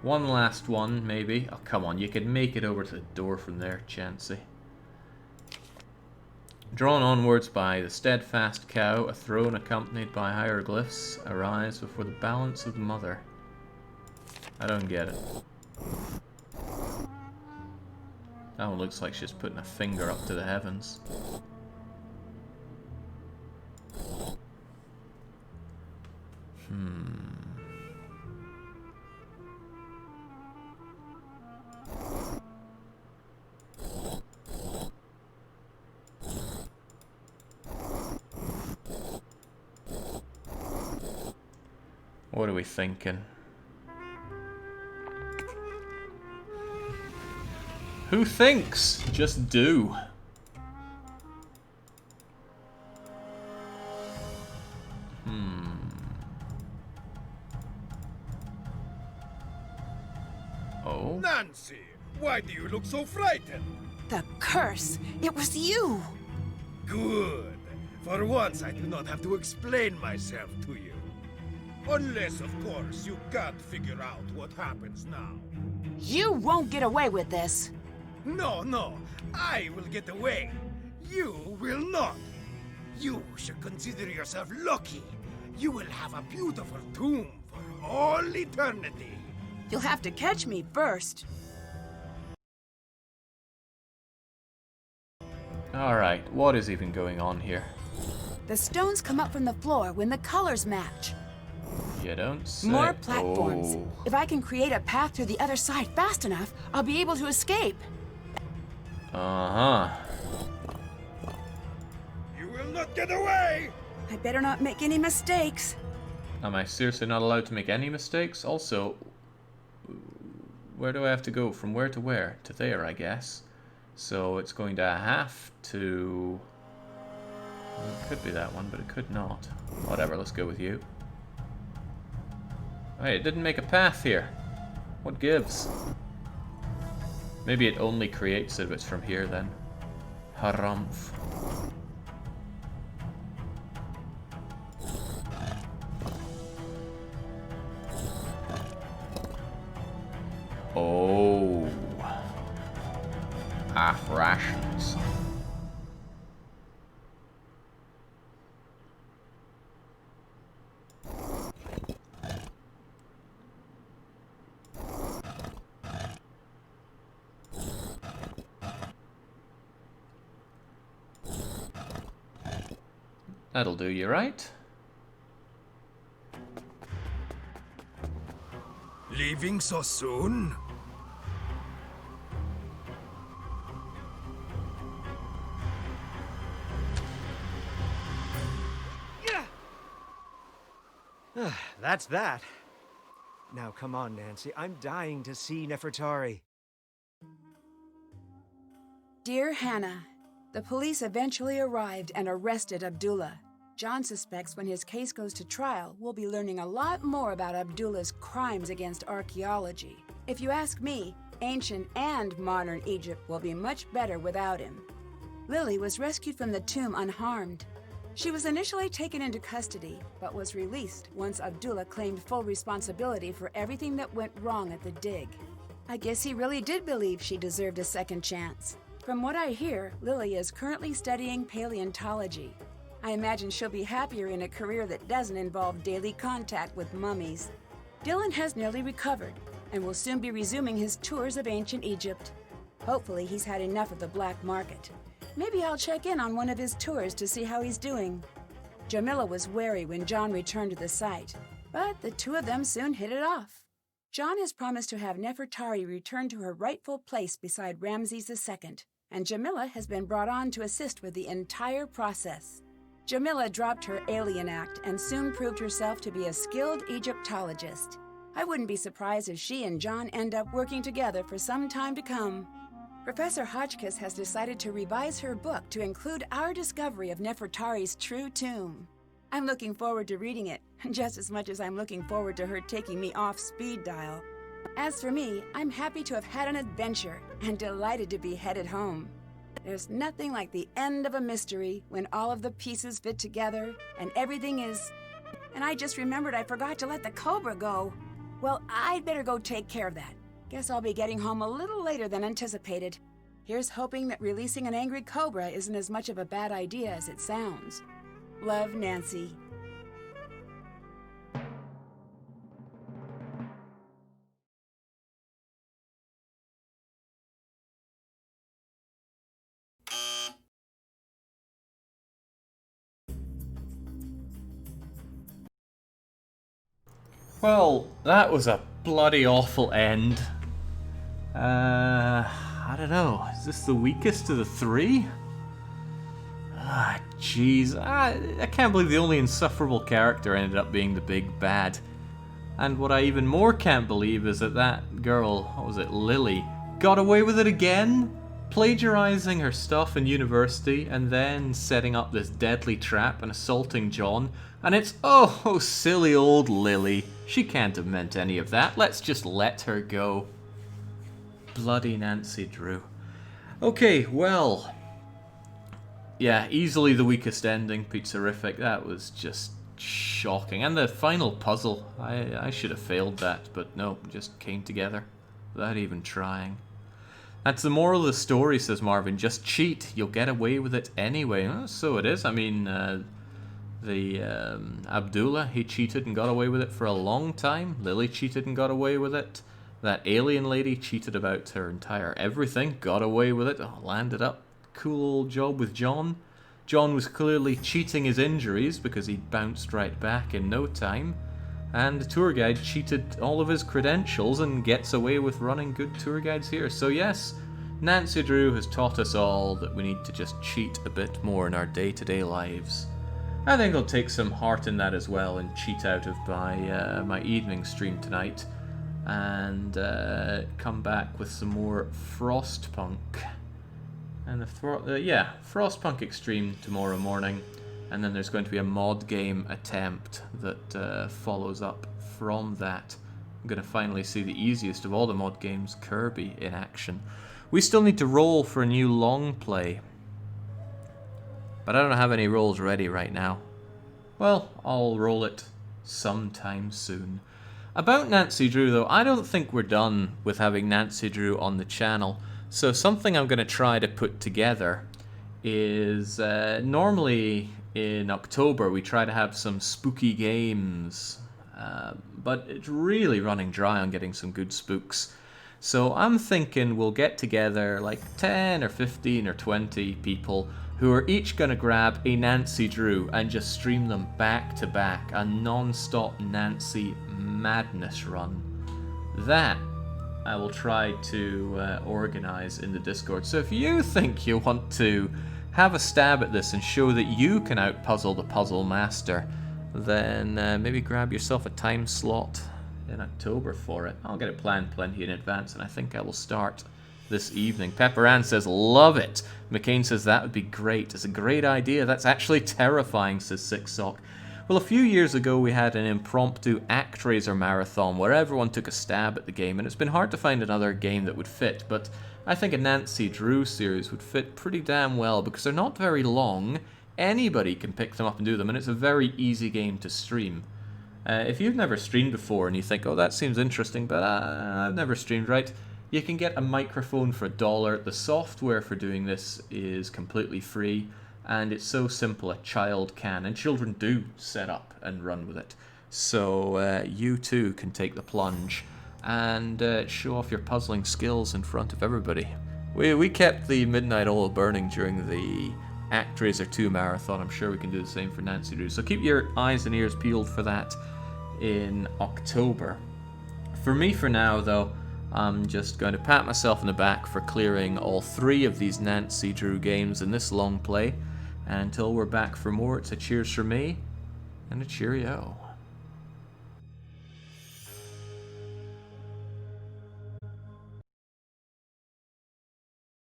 One last one, maybe. Oh, come on, you could make it over to the door from there, Chansey. Drawn onwards by the steadfast cow, a throne accompanied by hieroglyphs arrives before the balance of the mother. I don't get it. That one looks like she's putting a finger up to the heavens. What are we thinking? Who thinks? Just do. Oh? Nancy, why do you look so frightened? The curse! It was you! Good. For once, I do not have to explain myself to you. Unless, of course, you can't figure out what happens now. You won't get away with this. No, I will get away. You will not. You should consider yourself lucky. You will have a beautiful tomb for all eternity. You'll have to catch me first. Alright, what is even going on here? The stones come up from the floor when the colors match. You don't say. More platforms. Oh. If I can create a path to the other side fast enough, I'll be able to escape. Uh-huh. You will not get away! I better not make any mistakes. Am I seriously not allowed to make any mistakes? Also, where do I have to go? From where to where? To there, I guess. So it's going to have to... Well, it could be that one, but it could not. Whatever, let's go with you. Hey, it didn't make a path here. What gives? Maybe it only creates it if it's from here then. Harumph. Oh. Half rations. That'll do you, right? Leaving so soon? That's that. Now come on, Nancy. I'm dying to see Nefertari. Dear Hannah, the police eventually arrived and arrested Abdullah. John suspects when his case goes to trial, we'll be learning a lot more about Abdullah's crimes against archaeology. If you ask me, ancient and modern Egypt will be much better without him. Lily was rescued from the tomb unharmed. She was initially taken into custody, but was released once Abdullah claimed full responsibility for everything that went wrong at the dig. I guess he really did believe she deserved a second chance. From what I hear, Lily is currently studying paleontology. I imagine she'll be happier in a career that doesn't involve daily contact with mummies. Dylan has nearly recovered and will soon be resuming his tours of ancient Egypt. Hopefully he's had enough of the black market. Maybe I'll check in on one of his tours to see how he's doing. Jamila was wary when John returned to the site, but the two of them soon hit it off. John has promised to have Nefertari return to her rightful place beside Ramses II, and Jamila has been brought on to assist with the entire process. Jamila dropped her alien act and soon proved herself to be a skilled Egyptologist. I wouldn't be surprised if she and John end up working together for some time to come. Professor Hotchkiss has decided to revise her book to include our discovery of Nefertari's true tomb. I'm looking forward to reading it, just as much as I'm looking forward to her taking me off speed dial. As for me, I'm happy to have had an adventure and delighted to be headed home. There's nothing like the end of a mystery when all of the pieces fit together and everything is... And I just remembered I forgot to let the cobra go. Well, I'd better go take care of that. Guess I'll be getting home a little later than anticipated. Here's hoping that releasing an angry cobra isn't as much of a bad idea as it sounds. Love, Nancy. Well, that was a bloody awful end. I don't know. Is this the weakest of the three? Ah, jeez. I can't believe the only insufferable character ended up being the big bad. And what I even more can't believe is that that girl, what was it, Lily, got away with it again? Plagiarizing her stuff in university and then setting up this deadly trap and assaulting John. And it's, oh, silly old Lily. She can't have meant any of that. Let's just let her go. Bloody Nancy Drew. Okay, well. Yeah, easily the weakest ending. Pizzerific. That was just shocking. And the final puzzle. I should have failed that, but no, just came together without even trying. That's the moral of the story, says Marvin. Just cheat. You'll get away with it anyway. Well, so it is. I mean, Abdullah, he cheated and got away with it for a long time. Lily cheated and got away with it. That alien lady cheated about her entire everything. Got away with it. Oh, landed up. Cool old job with John. John was clearly cheating his injuries because he bounced right back in no time. And the tour guide cheated all of his credentials and gets away with running good tour guides here. So yes, Nancy Drew has taught us all that we need to just cheat a bit more in our day-to-day lives. I think I'll take some heart in that as well and cheat out of my evening stream tonight. And come back with some more Frostpunk. And Frostpunk Extreme tomorrow morning. And then there's going to be a mod game attempt that follows up from that. I'm going to finally see the easiest of all the mod games, Kirby, in action. We still need to roll for a new long play. But I don't have any rolls ready right now. Well, I'll roll it sometime soon. About Nancy Drew, though, I don't think we're done with having Nancy Drew on the channel. So something I'm going to try to put together is normally in October we try to have some spooky games, but it's really running dry on getting some good spooks. So I'm thinking we'll get together like 10 or 15 or 20 people who are each going to grab a Nancy Drew and just stream them back to back, a non-stop Nancy madness run. That I will try to organize in the Discord. So if you think you want to have a stab at this and show that you can outpuzzle the puzzle master, then maybe grab yourself a time slot in October for it. I'll get it planned plenty in advance, and I think I will start this evening. Pepper Ann says, love it. McCain says, that would be great. It's a great idea. That's actually terrifying, says Six Sock. Well, a few years ago we had an impromptu ActRaiser marathon where everyone took a stab at the game, and it's been hard to find another game that would fit, but I think a Nancy Drew series would fit pretty damn well because they're not very long. Anybody can pick them up and do them, and it's a very easy game to stream. If you've never streamed before and you think, oh, that seems interesting, but I've never streamed, right? You can get a microphone for $1. The software for doing this is completely free, and it's so simple a child can, and children do set up and run with it. So you too can take the plunge and show off your puzzling skills in front of everybody. We kept the Midnight Oil burning during the ActRaiser 2 marathon. I'm sure we can do the same for Nancy Drew. So keep your eyes and ears peeled for that in October. For me, for now, though, I'm just going to pat myself on the back for clearing all 3 of these Nancy Drew games in this long play. And until we're back for more, it's a cheers from me and a cheerio.